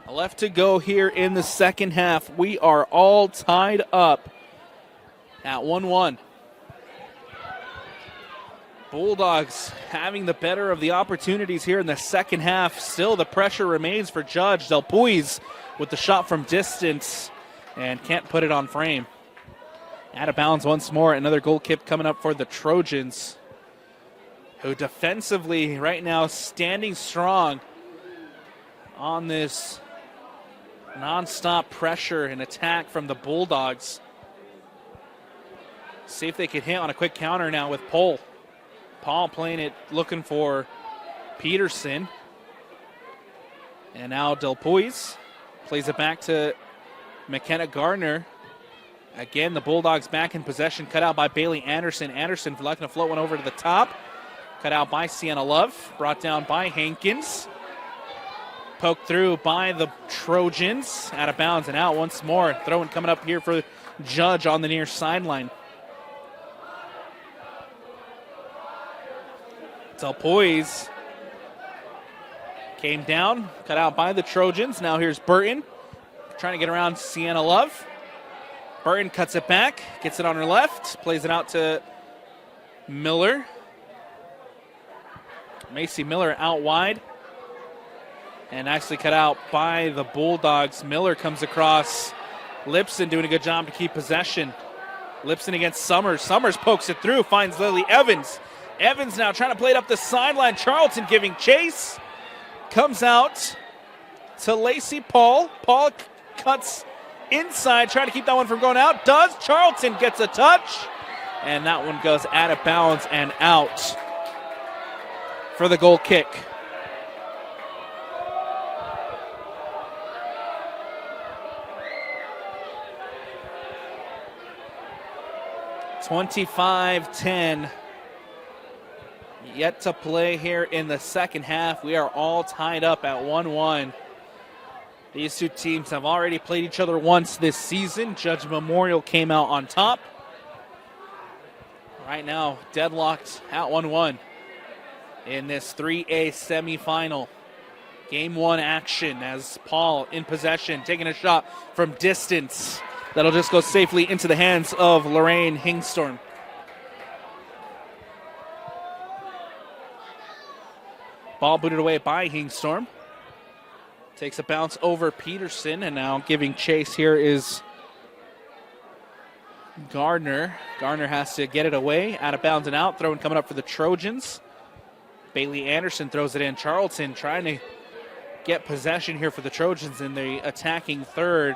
left to go here in the second half. We are all tied up at 1-1. Bulldogs having the better of the opportunities here in the second half. Still the pressure remains for Judge. Del Puis with the shot from distance and can't put it on frame. Out of bounds once more. Another goal kick coming up for the Trojans, who defensively right now standing strong on this nonstop pressure and attack from the Bulldogs. See if they can hit on a quick counter now with Paul. Paul playing it, looking for Peterson. And now Del Puis plays it back to McKenna Gardner. Again, the Bulldogs back in possession, cut out by Bailey Anderson. Anderson looking to float one over to the top. Cut out by Sienna Love, brought down by Hankins. Poked through by the Trojans, out of bounds and out once more. Throwing coming up here for Judge on the near sideline. Del Puis came down, cut out by the Trojans. Now here's Burton, trying to get around Sienna Love. Burton cuts it back, gets it on her left, plays it out to Miller. Macy Miller out wide and nicely cut out by the Bulldogs. Miller comes across. Lipson doing a good job to keep possession. Lipson against Summers. Summers pokes it through, finds Lily Evans. Evans now trying to play it up the sideline. Charlton giving chase. Comes out to Lacey Paul. Paul cuts inside, trying to keep that one from going out. Does. Charlton gets a touch. And that one goes out of bounds and out for the goal kick. 25-10. Yet to play here in the second half. We are all tied up at 1-1. These two teams have already played each other once this season. Judge Memorial came out on top. Right now, deadlocked at 1-1 in this 3A semifinal. Game one action as Paul in possession, taking a shot from distance. That'll just go safely into the hands of Lorraine Hingstorm. Ball booted away by Hingstorm. Takes a bounce over Peterson, and now giving chase here is Gardner. Gardner has to get it away, out of bounds and out. Throwing coming up for the Trojans. Bailey Anderson throws it in. Charlton trying to get possession here for the Trojans in the attacking third,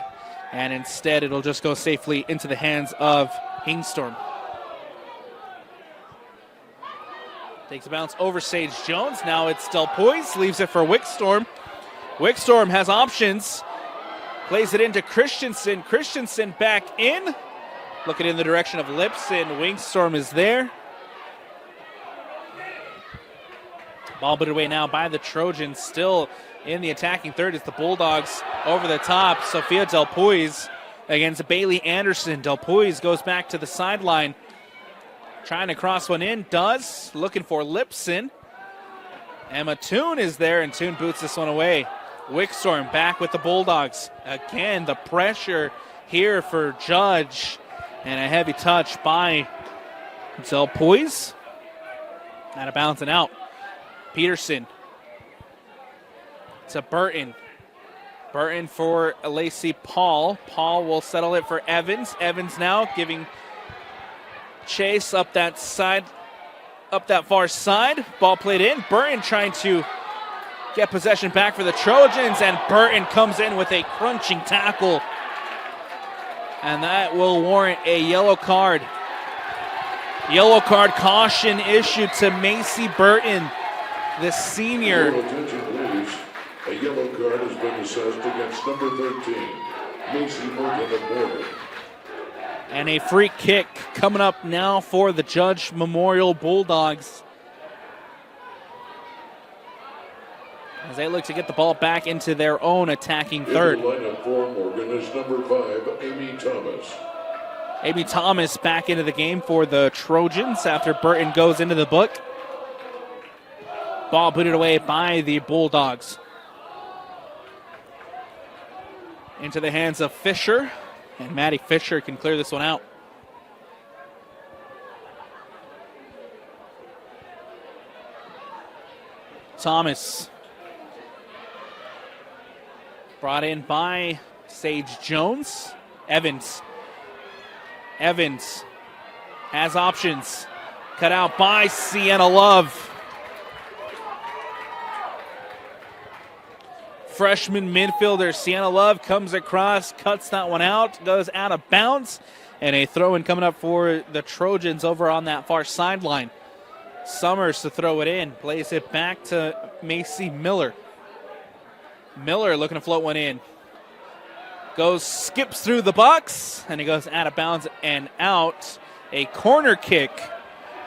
and instead it'll just go safely into the hands of Hingstorm. Takes a bounce over Sage Jones. Now it's Del Poise, leaves it for Wickstorm. Wickstorm has options. Plays it into Christensen. Christensen back in. Looking in the direction of Lipson. Wingstorm is there. Ball booted away now by the Trojans. Still in the attacking third is the Bulldogs over the top. Sophia Del Poise against Bailey Anderson. Del Poise goes back to the sideline. Trying to cross one in. Does. Looking for Lipson. Emma Toon is there, and Toon boots this one away. Wickstorm back with the Bulldogs. Again, the pressure here for Judge. And a heavy touch by Del Poise. Out of bounds and out. Peterson to Burton. Burton for Lacey Paul. Paul will settle it for Evans. Evans now giving chase up that side, up that far side. Ball played in. Burton trying to get possession back for the Trojans, and Burton comes in with a crunching tackle. And that will warrant a yellow card. Yellow card caution issued to Macy Burton, the senior. Attention, please. A yellow card has been assessed against number 13, Macy Burton of Morgan. And a free kick coming up now for the Judge Memorial Bulldogs, as they look to get the ball back into their own attacking third. In the lineup for Morgan is number 5, Amy Thomas. Amy Thomas back into the game for the Trojans after Burton goes into the book. Ball booted away by the Bulldogs. Into the hands of Fisher, and Maddie Fisher can clear this one out. Thomas. Brought in by Sage Jones. Evans. Evans has options. Cut out by Sienna Love. Freshman midfielder Sienna Love comes across, cuts that one out, goes out of bounds, and a throw-in coming up for the Trojans over on that far sideline. Summers to throw it in, plays it back to Macy Miller. Miller looking to float one in. Skips through the box, and he goes out of bounds and out. A corner kick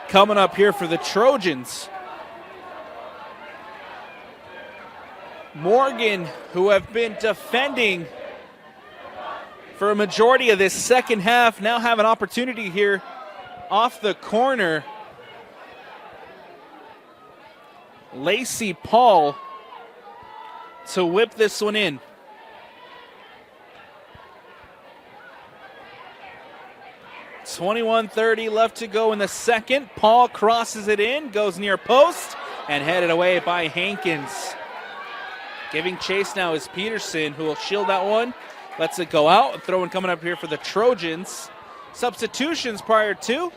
coming up here for the Trojans. Morgan, who have been defending for a majority of this second half, now have an opportunity here off the corner. Lacey Paul to whip this one in. .21:30 left to go in the second. Paul crosses it in, goes near post, and headed away by Hankins. Giving chase now is Peterson, who will shield that one. Lets it go out. A throw-in coming up here for the Trojans. Substitutions prior to,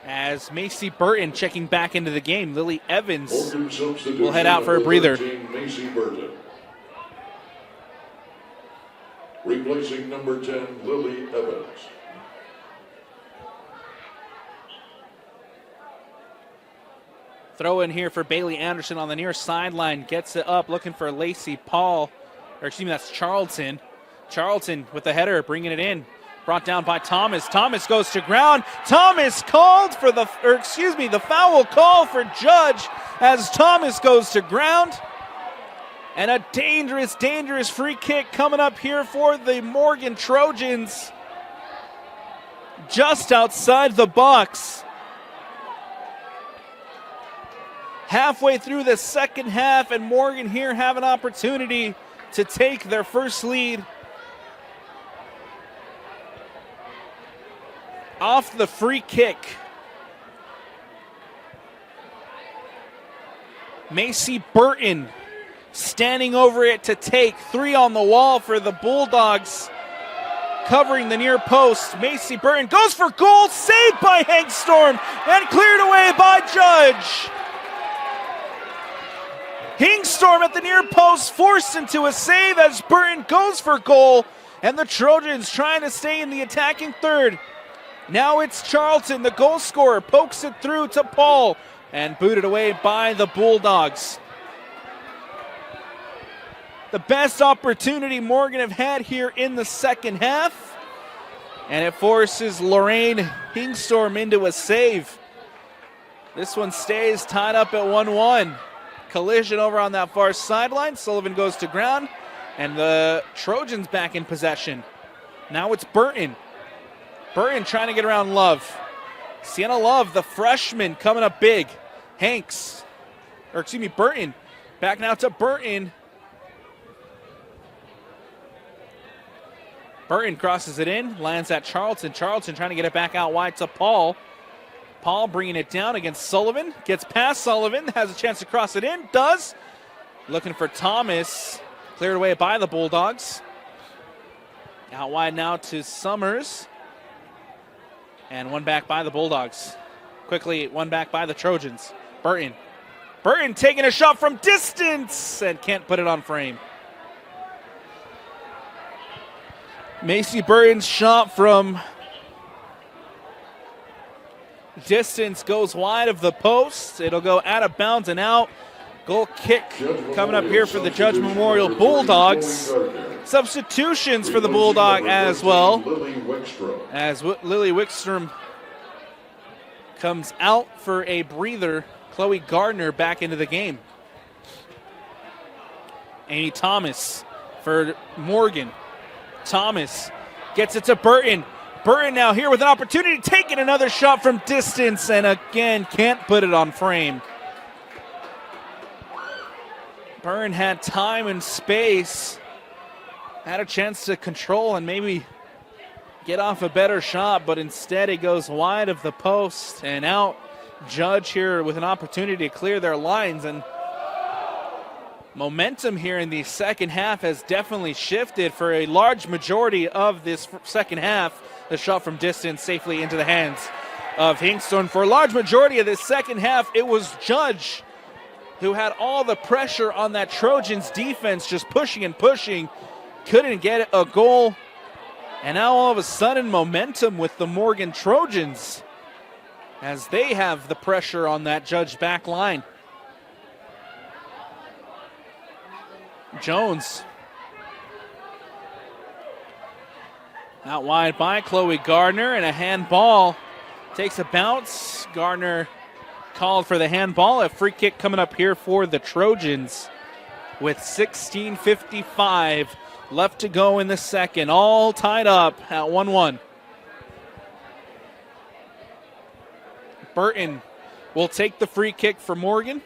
as Macy Burton checking back into the game. Lily Evans will head out for a breather. 13, Macy Burton. Replacing number 10, Lily Evans. Throw in here for Bailey Anderson on the near sideline. Gets it up, looking for Lacey Paul. Or excuse me, that's Charlton. Charlton with the header, bringing it in. Brought down by Thomas. Thomas goes to ground. Thomas called for the foul call for Judge as Thomas goes to ground. And a dangerous, dangerous free kick coming up here for the Morgan Trojans. Just outside the box. Halfway through the second half, and Morgan here have an opportunity to take their first lead. Off the free kick. Macy Burton standing over it to take. 3 on the wall for the Bulldogs. Covering the near post. Macy Burton goes for goal. Saved by Hank Storm and cleared away by Judge. Hingstorm at the near post forced into a save as Burton goes for goal. And the Trojans trying to stay in the attacking third. Now it's Charlton, the goal scorer, pokes it through to Paul and booted away by the Bulldogs. The best opportunity Morgan have had here in the second half. And it forces Lorraine Hingstorm into a save. This one stays tied up at 1-1. Collision over on that far sideline. Sullivan goes to ground. And the Trojans back in possession. Now it's Burton. Burton trying to get around Love. Sienna Love, the freshman, coming up big. Burton. Back now to Burton. Burton crosses it in, lands at Charlton. Charlton trying to get it back out wide to Paul. Paul bringing it down against Sullivan. Gets past Sullivan, has a chance to cross it in. Does. Looking for Thomas. Cleared away by the Bulldogs. Out wide now to Summers. And one back by the Bulldogs. Quickly, one back by the Trojans. Burton. Burton taking a shot from distance and can't put it on frame. Macy Burton's shot from distance goes wide of the post. It'll go out of bounds and out. Goal kick coming up here for the Judge Memorial Bulldogs. Substitutions for the Bulldog as well. As Lily Wickstrom comes out for a breather. Chloe Gardner back into the game. Amy Thomas for Morgan. Thomas gets it to Burton. Burton now here with an opportunity, taking another shot from distance, and again can't put it on frame. Burton had time and space, had a chance to control and maybe get off a better shot, but instead it goes wide of the post and out. Judge here with an opportunity to clear their lines, and momentum here in the second half has definitely shifted for a large majority of this second half. The shot from distance safely into the hands of Hingstorm. For a large majority of this second half, it was Judge who had all the pressure on that Trojans defense, just pushing and pushing. Couldn't get a goal. And now all of a sudden momentum with the Morgan Trojans as they have the pressure on that Judge back line. Jones. Out wide by Chloe Gardner, and a handball. Takes a bounce. Gardner called for the handball. A free kick coming up here for the Trojans with 16:55 left to go in the second. All tied up at 1-1. Burton will take the free kick for Morgan.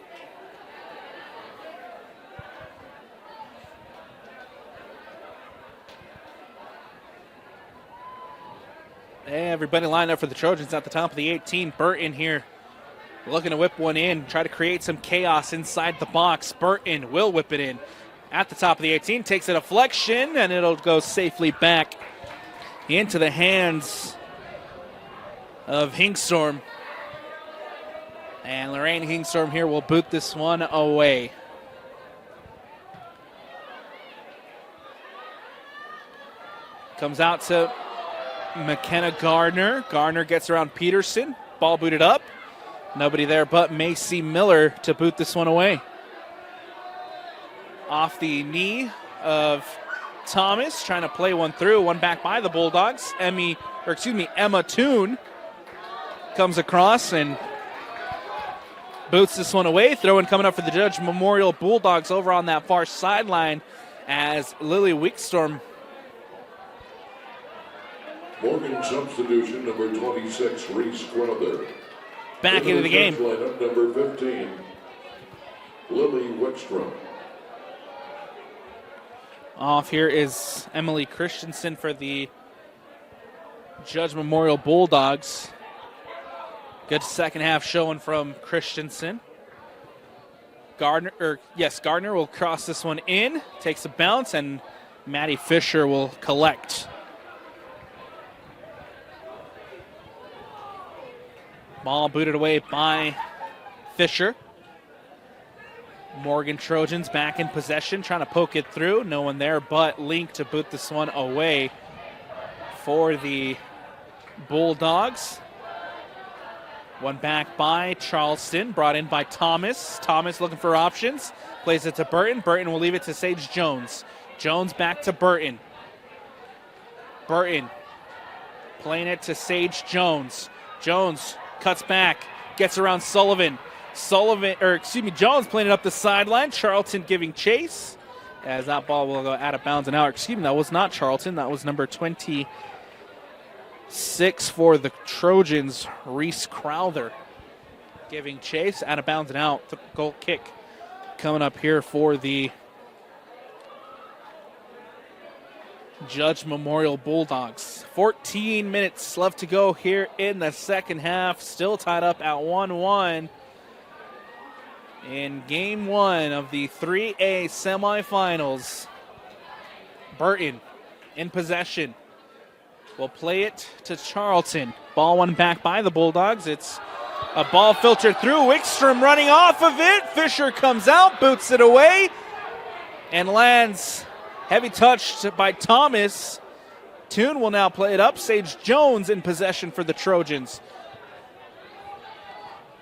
Everybody lined up for the Trojans at the top of the 18. Burton here looking to whip one in, try to create some chaos inside the box. Burton will whip it in at the top of the 18, takes a deflection, and it'll go safely back into the hands of Hingstorm. And Lorraine Hingstorm here will boot this one away. Comes out to McKenna Gardner. Gardner gets around Peterson. Ball booted up. Nobody there but Macy Miller to boot this one away. Off the knee of Thomas trying to play one through, one back by the Bulldogs. Emma Toon comes across and boots this one away. Throw in coming up for the Judge Memorial Bulldogs over on that far sideline as Lily Weekstorm. Morgan substitution, number 26, Reese Crowther. Back into the game. Lineup, number 15, Lily Wickstrom. Off here is Emily Christensen for the Judge Memorial Bulldogs. Good second half showing from Christensen. Gardner will cross this one in, takes a bounce, and Maddie Fisher will collect. Ball booted away by Fisher. Morgan Trojans back in possession, trying to poke it through. No one there but Link to boot this one away for the Bulldogs. One back by Charleston, brought in by Thomas. Thomas looking for options. Plays it to Burton. Burton will leave it to Sage Jones. Jones back to Burton. Burton playing it to Sage Jones. Jones cuts back, gets around Sullivan. Jones playing it up the sideline. Charlton giving chase as that ball will go out of bounds and out. That was not Charlton. That was number 26 for the Trojans, Reese Crowther, giving chase out of bounds and out. The goal kick coming up here for the Judge Memorial Bulldogs. 14 minutes left to go here in the second half. Still tied up at 1-1 in game one of the 3A semifinals. Burton in possession. Will play it to Charlton. Ball one back by the Bulldogs. It's a ball filtered through. Wickstrom running off of it. Fisher comes out, boots it away, and lands. Heavy touch by Thomas. Toon will now play it up. Sage Jones in possession for the Trojans.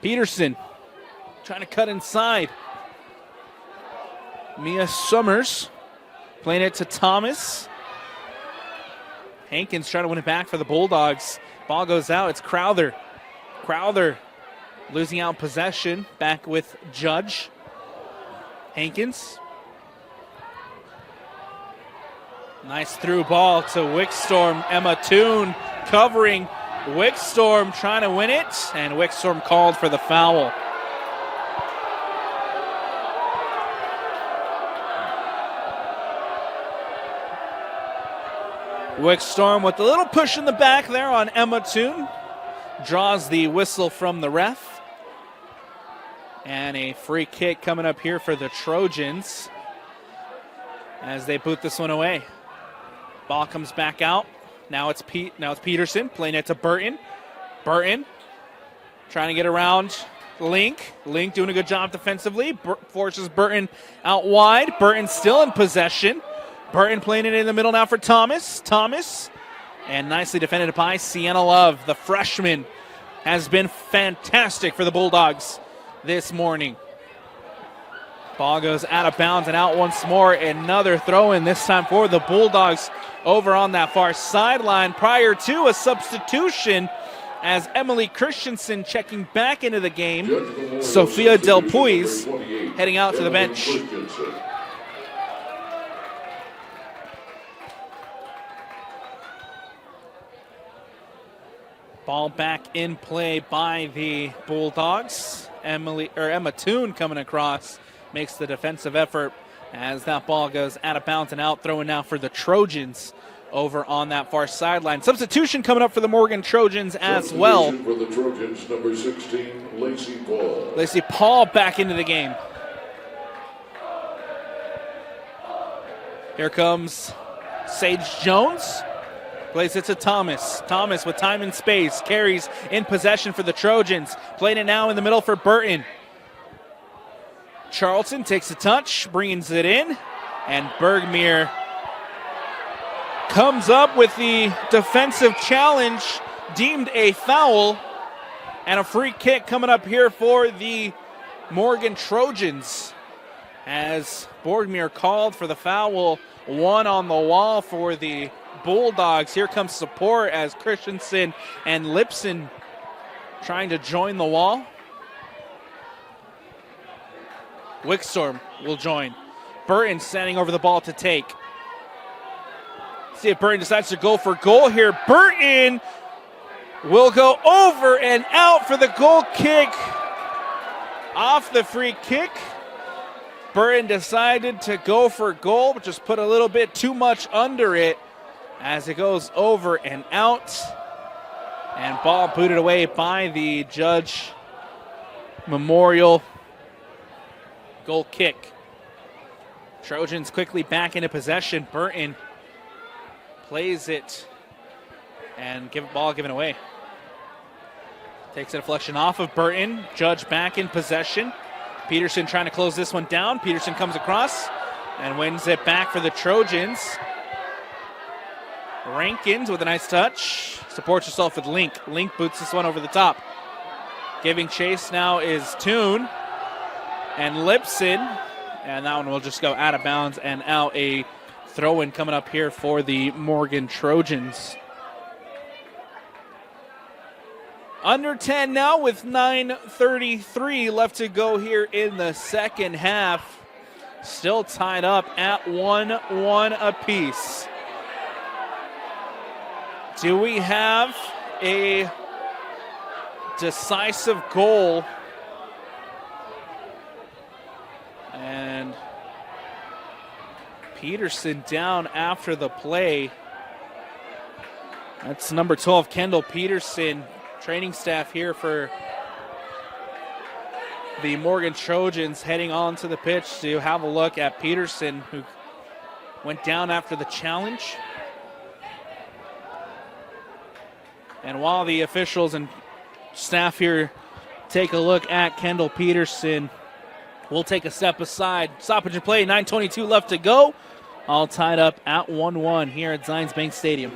Peterson trying to cut inside. Mia Summers playing it to Thomas. Hankins trying to win it back for the Bulldogs. Ball goes out. It's Crowther. Crowther losing out possession. Back with Judge. Hankins. Nice through ball to Wickstorm. Emma Toon covering Wickstorm, trying to win it, and Wickstorm called for the foul. Wickstorm with a little push in the back there on Emma Toon. Draws the whistle from the ref. And a free kick coming up here for the Trojans as they boot this one away. Ball comes back out. Now it's Peterson playing it to Burton. Burton trying to get around Link. Link doing a good job defensively. Forces Burton out wide. Burton still in possession. Burton playing it in the middle now for Thomas. Thomas, and nicely defended by Sienna Love. The freshman has been fantastic for the Bulldogs this morning. Ball goes out of bounds and out once more. Another throw in, this time for the Bulldogs over on that far sideline prior to a substitution as Emily Christensen checking back into the game. Sophia Del Puis heading out to the bench. Ball back in play by the Bulldogs. Emma Toon coming across, makes the defensive effort as that ball goes out of bounds and out. Throwing now for the Trojans over on that far sideline. Substitution coming up for the Morgan Trojans as well. For the Trojans, number 16, Lacey Paul. Lacey Paul back into the game. Here comes Sage Jones. Plays it to Thomas. Thomas with time and space. Carries in possession for the Trojans. Playing it now in the middle for Burton. Charlton takes a touch, brings it in, and Bergmere comes up with the defensive challenge, deemed a foul, and a free kick coming up here for the Morgan Trojans as Borgmere called for the foul. One on the wall for the Bulldogs. Here comes support as Christensen and Lipson trying to join the wall. Wickstorm will join. Burton standing over the ball to take. See if Burton decides to go for goal here. Burton will go over and out for the goal kick. Off the free kick. Burton decided to go for goal, but just put a little bit too much under it as it goes over and out. And ball booted away by the Judge Memorial goal kick. Trojans quickly back into possession. Burton plays it and ball given away. Takes a deflection off of Burton. Judge back in possession. Peterson trying to close this one down. Peterson comes across and wins it back for the Trojans. Rankins with a nice touch. Supports herself with Link. Link boots this one over the top. Giving chase now is Toon and Lipson. And that one will just go out of bounds and out. A throw-in coming up here for the Morgan Trojans. Under 10 now with 9:33 left to go here in the second half. Still tied up at 1-1 apiece. Do we have a decisive goal? And Peterson down after the play. That's number 12, Kendall Peterson. Training staff here for the Morgan Trojans heading on to the pitch to have a look at Peterson, who went down after the challenge. And while the officials and staff here take a look at Kendall Peterson, we'll take a step aside. Stoppage and play, 9:22 left to go. All tied up at 1-1 here at Zions Bank Stadium.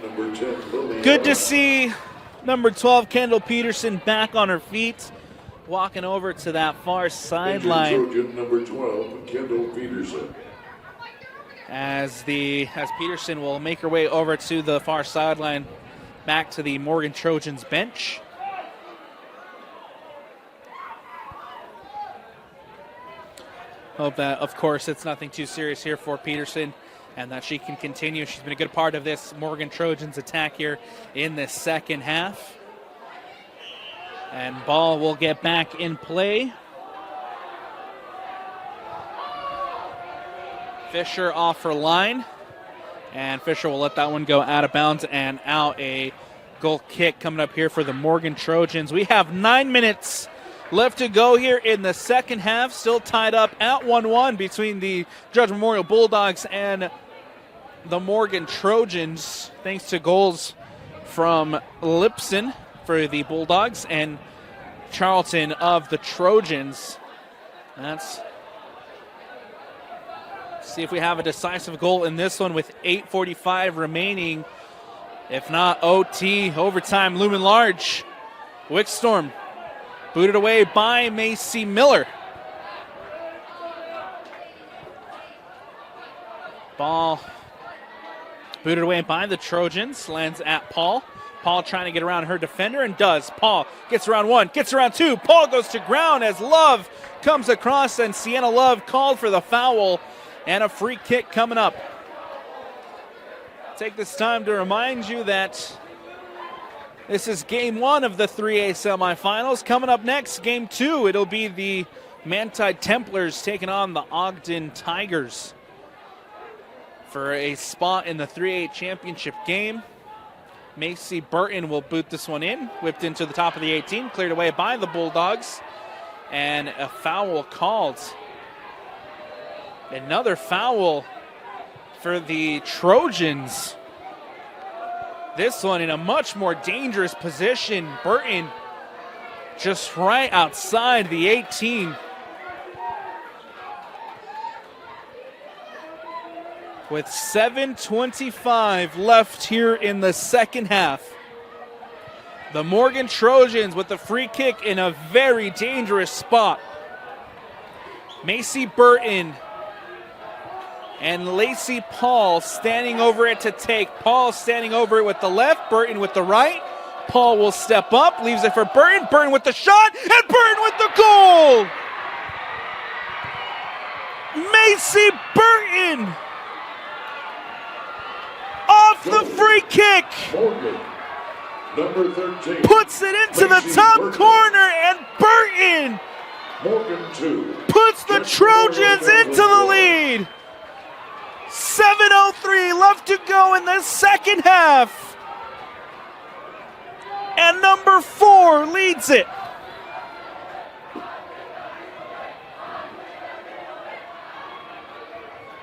Good to see number 12, Kendall Peterson, back on her feet, walking over to that far sideline. Trojan number 12, Kendall Peterson. As Peterson will make her way over to the far sideline, back to the Morgan Trojans bench. Hope that, of course, it's nothing too serious here for Peterson, and that she can continue. She's been a good part of this Morgan Trojans attack here in the second half. And ball will get back in play. Fisher off her line. And Fisher will let that one go out of bounds and out. A goal kick coming up here for the Morgan Trojans. We have 9 minutes left to go here in the second half. Still tied up at 1-1 between the Judge Memorial Bulldogs and the Morgan Trojans, thanks to goals from Lipson for the Bulldogs and Charlton of the Trojans. See if we have a decisive goal in this one with 8:45 remaining. If not, OT, overtime, looming large. Wickstorm booted away by Macy Miller. Ball booted away by the Trojans, lands at Paul. Paul trying to get around her defender and does. Paul gets around one, gets around two. Paul goes to ground as Love comes across, and Sienna Love called for the foul and a free kick coming up. Take this time to remind you that this is game one of the 3A semifinals. Coming up next, game two, it'll be the Manti Templars taking on the Ogden Tigers for a spot in the 3A championship game. Macy Burton will boot this one in, whipped into the top of the 18, cleared away by the Bulldogs, and a foul called. Another foul for the Trojans. This one in a much more dangerous position. Burton just right outside the 18. With 7:25 left here in the second half. The Morgan Trojans with the free kick in a very dangerous spot. Macy Burton And Lacey Paul standing over it to take. Paul standing over it with the left, Burton with the right. Paul will step up, leaves it for Burton. Burton with the shot, and Burton with the goal! Macy Burton off the free kick. Morgan, number 13. Puts it into the top corner, and Burton Morgan 2. puts the Trojans into the lead. 7:03 left to go in the second half. And number 4 leads it.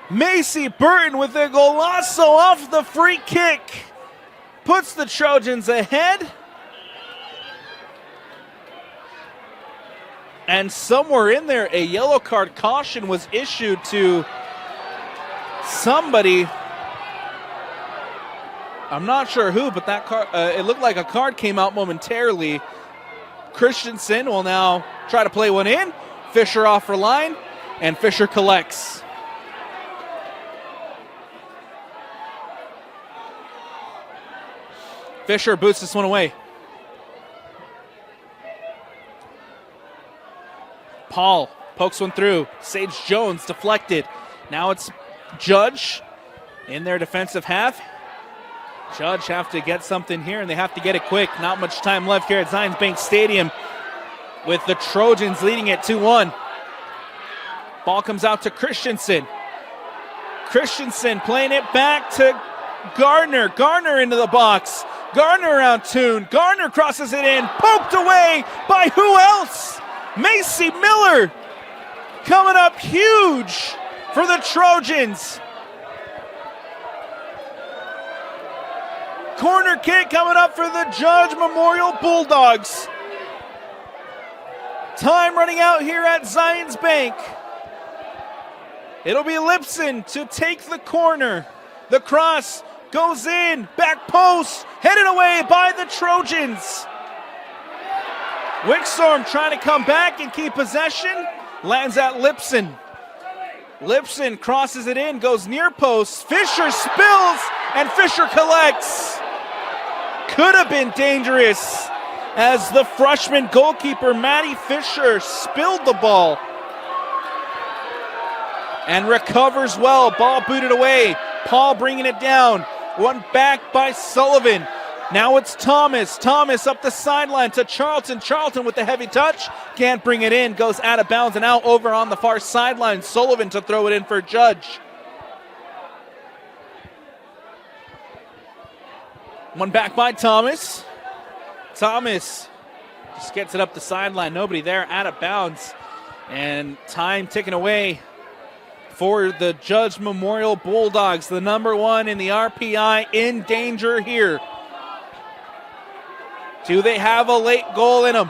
Macy Burton with a golazo off the free kick puts the Trojans ahead. And somewhere in there, a yellow card caution was issued to somebody. I'm not sure who, but that card, it looked like a card came out momentarily. Christensen will now try to play one in. Fisher off for line, and Fisher collects. Fisher boots this one away. Paul pokes one through. Sage Jones deflected. Now it's Judge in their defensive half. Judge have to get something here, and they have to get it quick. Not much time left here at Zions Bank Stadium with the Trojans leading it 2-1. Ball comes out to Christensen. Christensen playing it back to Gardner. Gardner into the box. Gardner around Toon. Gardner crosses it in. Poked away by who else? Macy Miller coming up huge for the Trojans. Corner kick coming up for the Judge Memorial Bulldogs. Time running out here at Zions Bank. It'll be Lipson to take the corner. The cross goes in, back post, headed away by the Trojans. Wickstorm trying to come back and keep possession. Lands at Lipson. Lipson crosses it in, goes near post. Fisher spills, and Fisher collects. Could have been dangerous as the freshman goalkeeper, Maddie Fisher, spilled the ball. And recovers well. Ball booted away. Paul bringing it down. One back by Sullivan. Now it's Thomas. Thomas up the sideline to Charlton. Charlton with the heavy touch. Can't bring it in. Goes out of bounds and out over on the far sideline. Sullivan to throw it in for Judge. One back by Thomas. Thomas just gets it up the sideline. Nobody there. Out of bounds. And time ticking away for the Judge Memorial Bulldogs. The number 1 in the RPI in danger here. Do they have a late goal in them?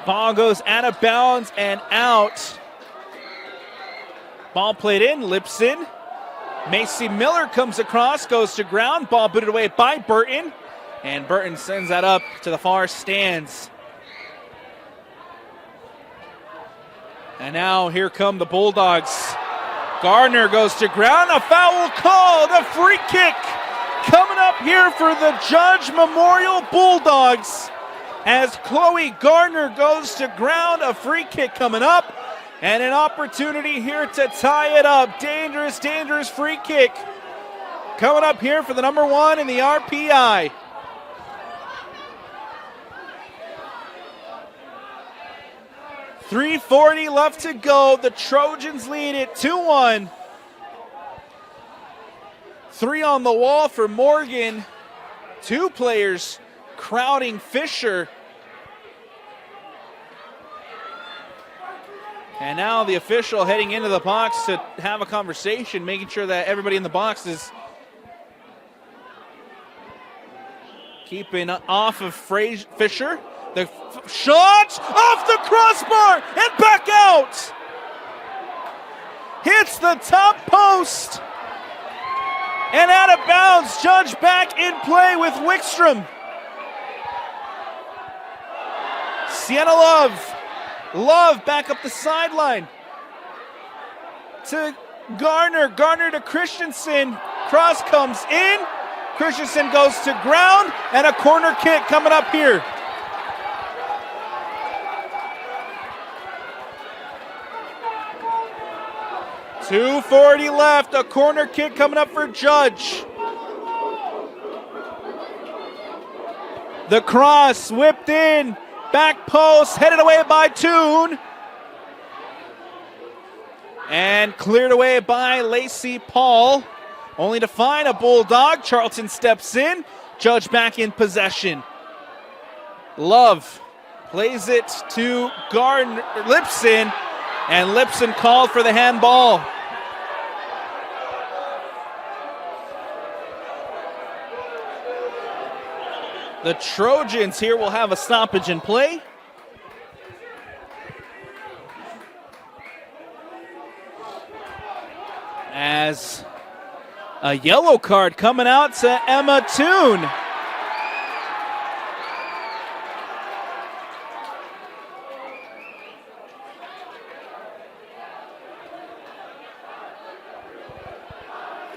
Ball goes out of bounds and out. Ball played in, Lipson. Macy Miller comes across, goes to ground. Ball booted away by Burton. And Burton sends that up to the far stands. And now here come the Bulldogs. Gardner goes to ground. A foul called. A free kick coming up here for the Judge Memorial Bulldogs. As Chloe Gardner goes to ground. A free kick coming up. And an opportunity here to tie it up. Dangerous, dangerous free kick coming up here for the number 1 in the RPI. .340 left to go. The Trojans lead it 2-1. 3 on the wall for Morgan. 2 players crowding Fisher. And now the official heading into the box to have a conversation, making sure that everybody in the box is keeping off of Fisher. The shot off the crossbar and back out. Hits the top post and out of bounds. Judge back in play with Wickstrom. Sienna Love back up the sideline. to Garner. Garner to Christensen. Cross comes in. Christensen goes to ground, and a corner kick coming up here. .240 left. A corner kick coming up for Judge. The cross whipped in. Back post, headed away by Toon. And cleared away by Lacey Paul. Only to find a Bulldog. Charlton steps in. Judge back in possession. Love plays it to Lipson. And Lipson called for the handball. The Trojans here will have a stoppage in play. As a yellow card coming out to Emma Toon.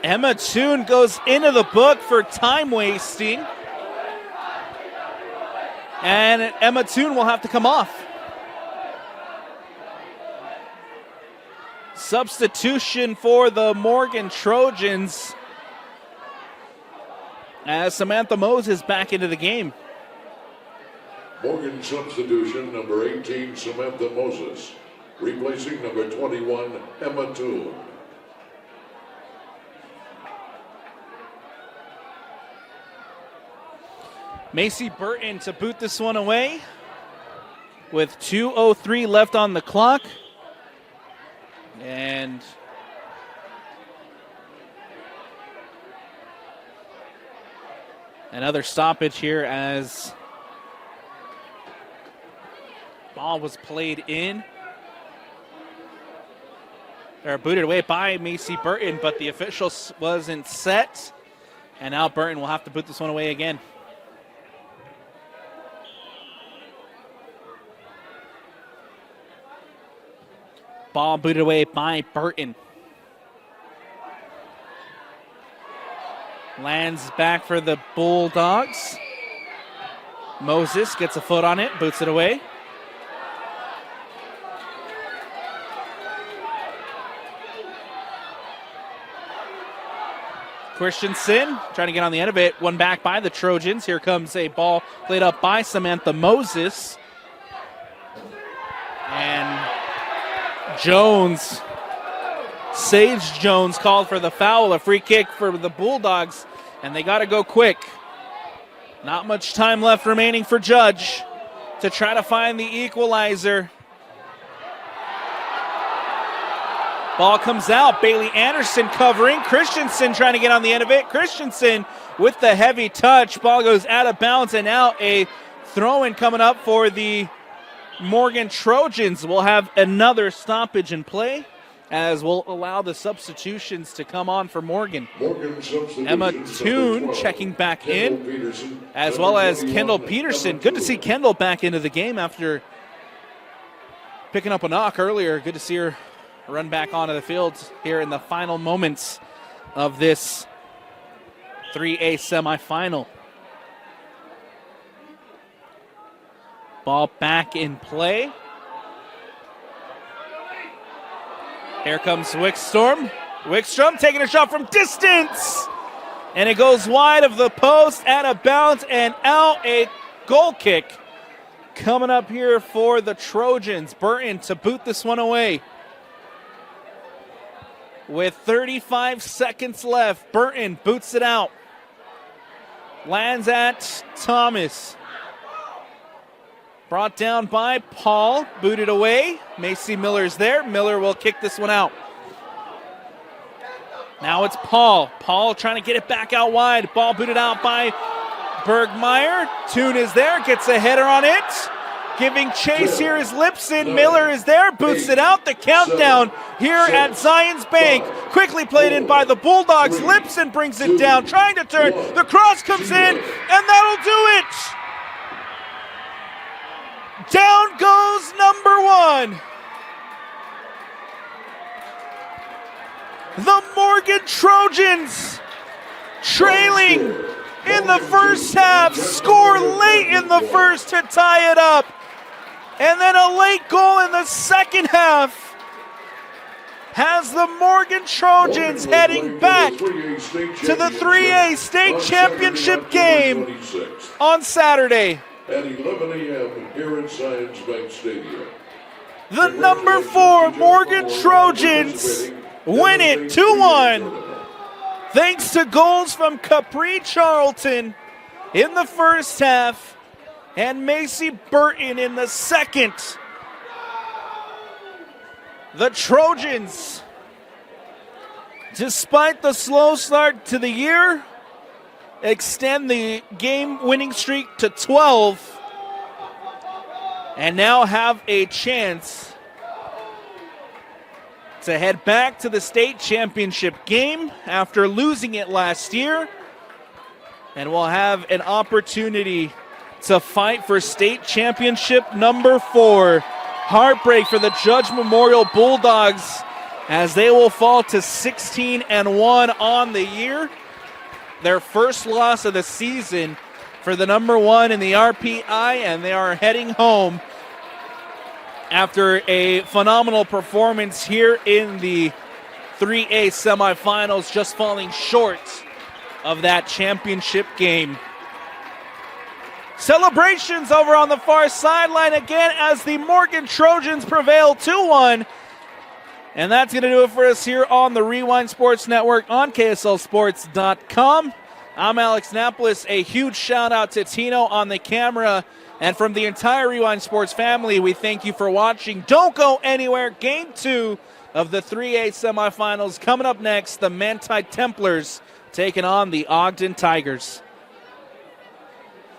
Emma Toon goes into the book for time wasting. And Emma Toon will have to come off. Substitution for the Morgan Trojans as Samantha Moses back into the game. Morgan substitution, number 18, Samantha Moses. Replacing number 21, Emma Toon. Macy Burton to boot this one away with 2:03 left on the clock. And another stoppage here as ball was played in. Or booted away by Macy Burton, but the official wasn't set. And now Burton will have to boot this one away again. Ball booted away by Burton. Lands back for the Bulldogs. Moses gets a foot on it, boots it away. Christensen trying to get on the end of it. One back by the Trojans. Here comes a ball played up by Samantha Moses. And Jones, Sage Jones called for the foul, a free kick for the Bulldogs, and they got to go quick. Not much time left remaining for Judge to try to find the equalizer. Ball comes out, Bailey Anderson covering, Christensen trying to get on the end of it. Christensen with the heavy touch, ball goes out of bounds, and now a throw-in coming up for the Morgan Trojans. Will have another stoppage in play as we'll allow the substitutions to come on for Morgan. Emma Toon checking back in, as well as Kendall Peterson. Good to see Kendall back into the game after picking up a knock earlier. Good to see her run back onto the field here in the final moments of this 3A semifinal. Ball back in play. Here comes Wickstrom. Wickstrom taking a shot from distance. And it goes wide of the post, out of bounds, and out. A goal kick coming up here for the Trojans. Burton to boot this one away. With 35 seconds left, Burton boots it out. Lands at Thomas. Brought down by Paul, booted away. Macy Miller's there. Miller will kick this one out. Now it's Paul. Paul trying to get it back out wide. Ball booted out by Bergmeyer. Toon is there, gets a header on it. Giving chase here is Lipson. Miller is there, boots it out. The countdown here at Zions Bank. Quickly played in by the Bulldogs. Lipson brings it down, trying to turn. The cross comes in, and that'll do it. Down goes number one. Morgan Trojans trailing in the first half, score late in the first to tie it up, and then a late goal in the second half has the Morgan Trojans heading back to the 3A state championship game on Saturday. At 11 a.m. here at Science Bank Stadium. The number 4 Morgan Trojans win it 2-1 thanks to goals from Capri Charlton in the first half and Macy Burton in the second. The Trojans, despite the slow start to the year, extend the game-winning streak to 12 and now have a chance to head back to the state championship game after losing it last year, and will have an opportunity to fight for state championship number 4. Heartbreak for the Judge Memorial Bulldogs as they will fall to 16-1 on the year. Their first loss of the season for the number 1 in the RPI, and they are heading home after a phenomenal performance here in the 3A semifinals, just falling short of that championship game. Celebrations over on the far sideline again as the Morgan Trojans prevail 2-1. And that's going to do it for us here on the Rewind Sports Network on KSLSports.com. I'm Alex Napolis. A huge shout out to Tino on the camera. And from the entire Rewind Sports family, we thank you for watching. Don't go anywhere. Game 2 of the 3A semifinals coming up next. The Manti Templars taking on the Ogden Tigers.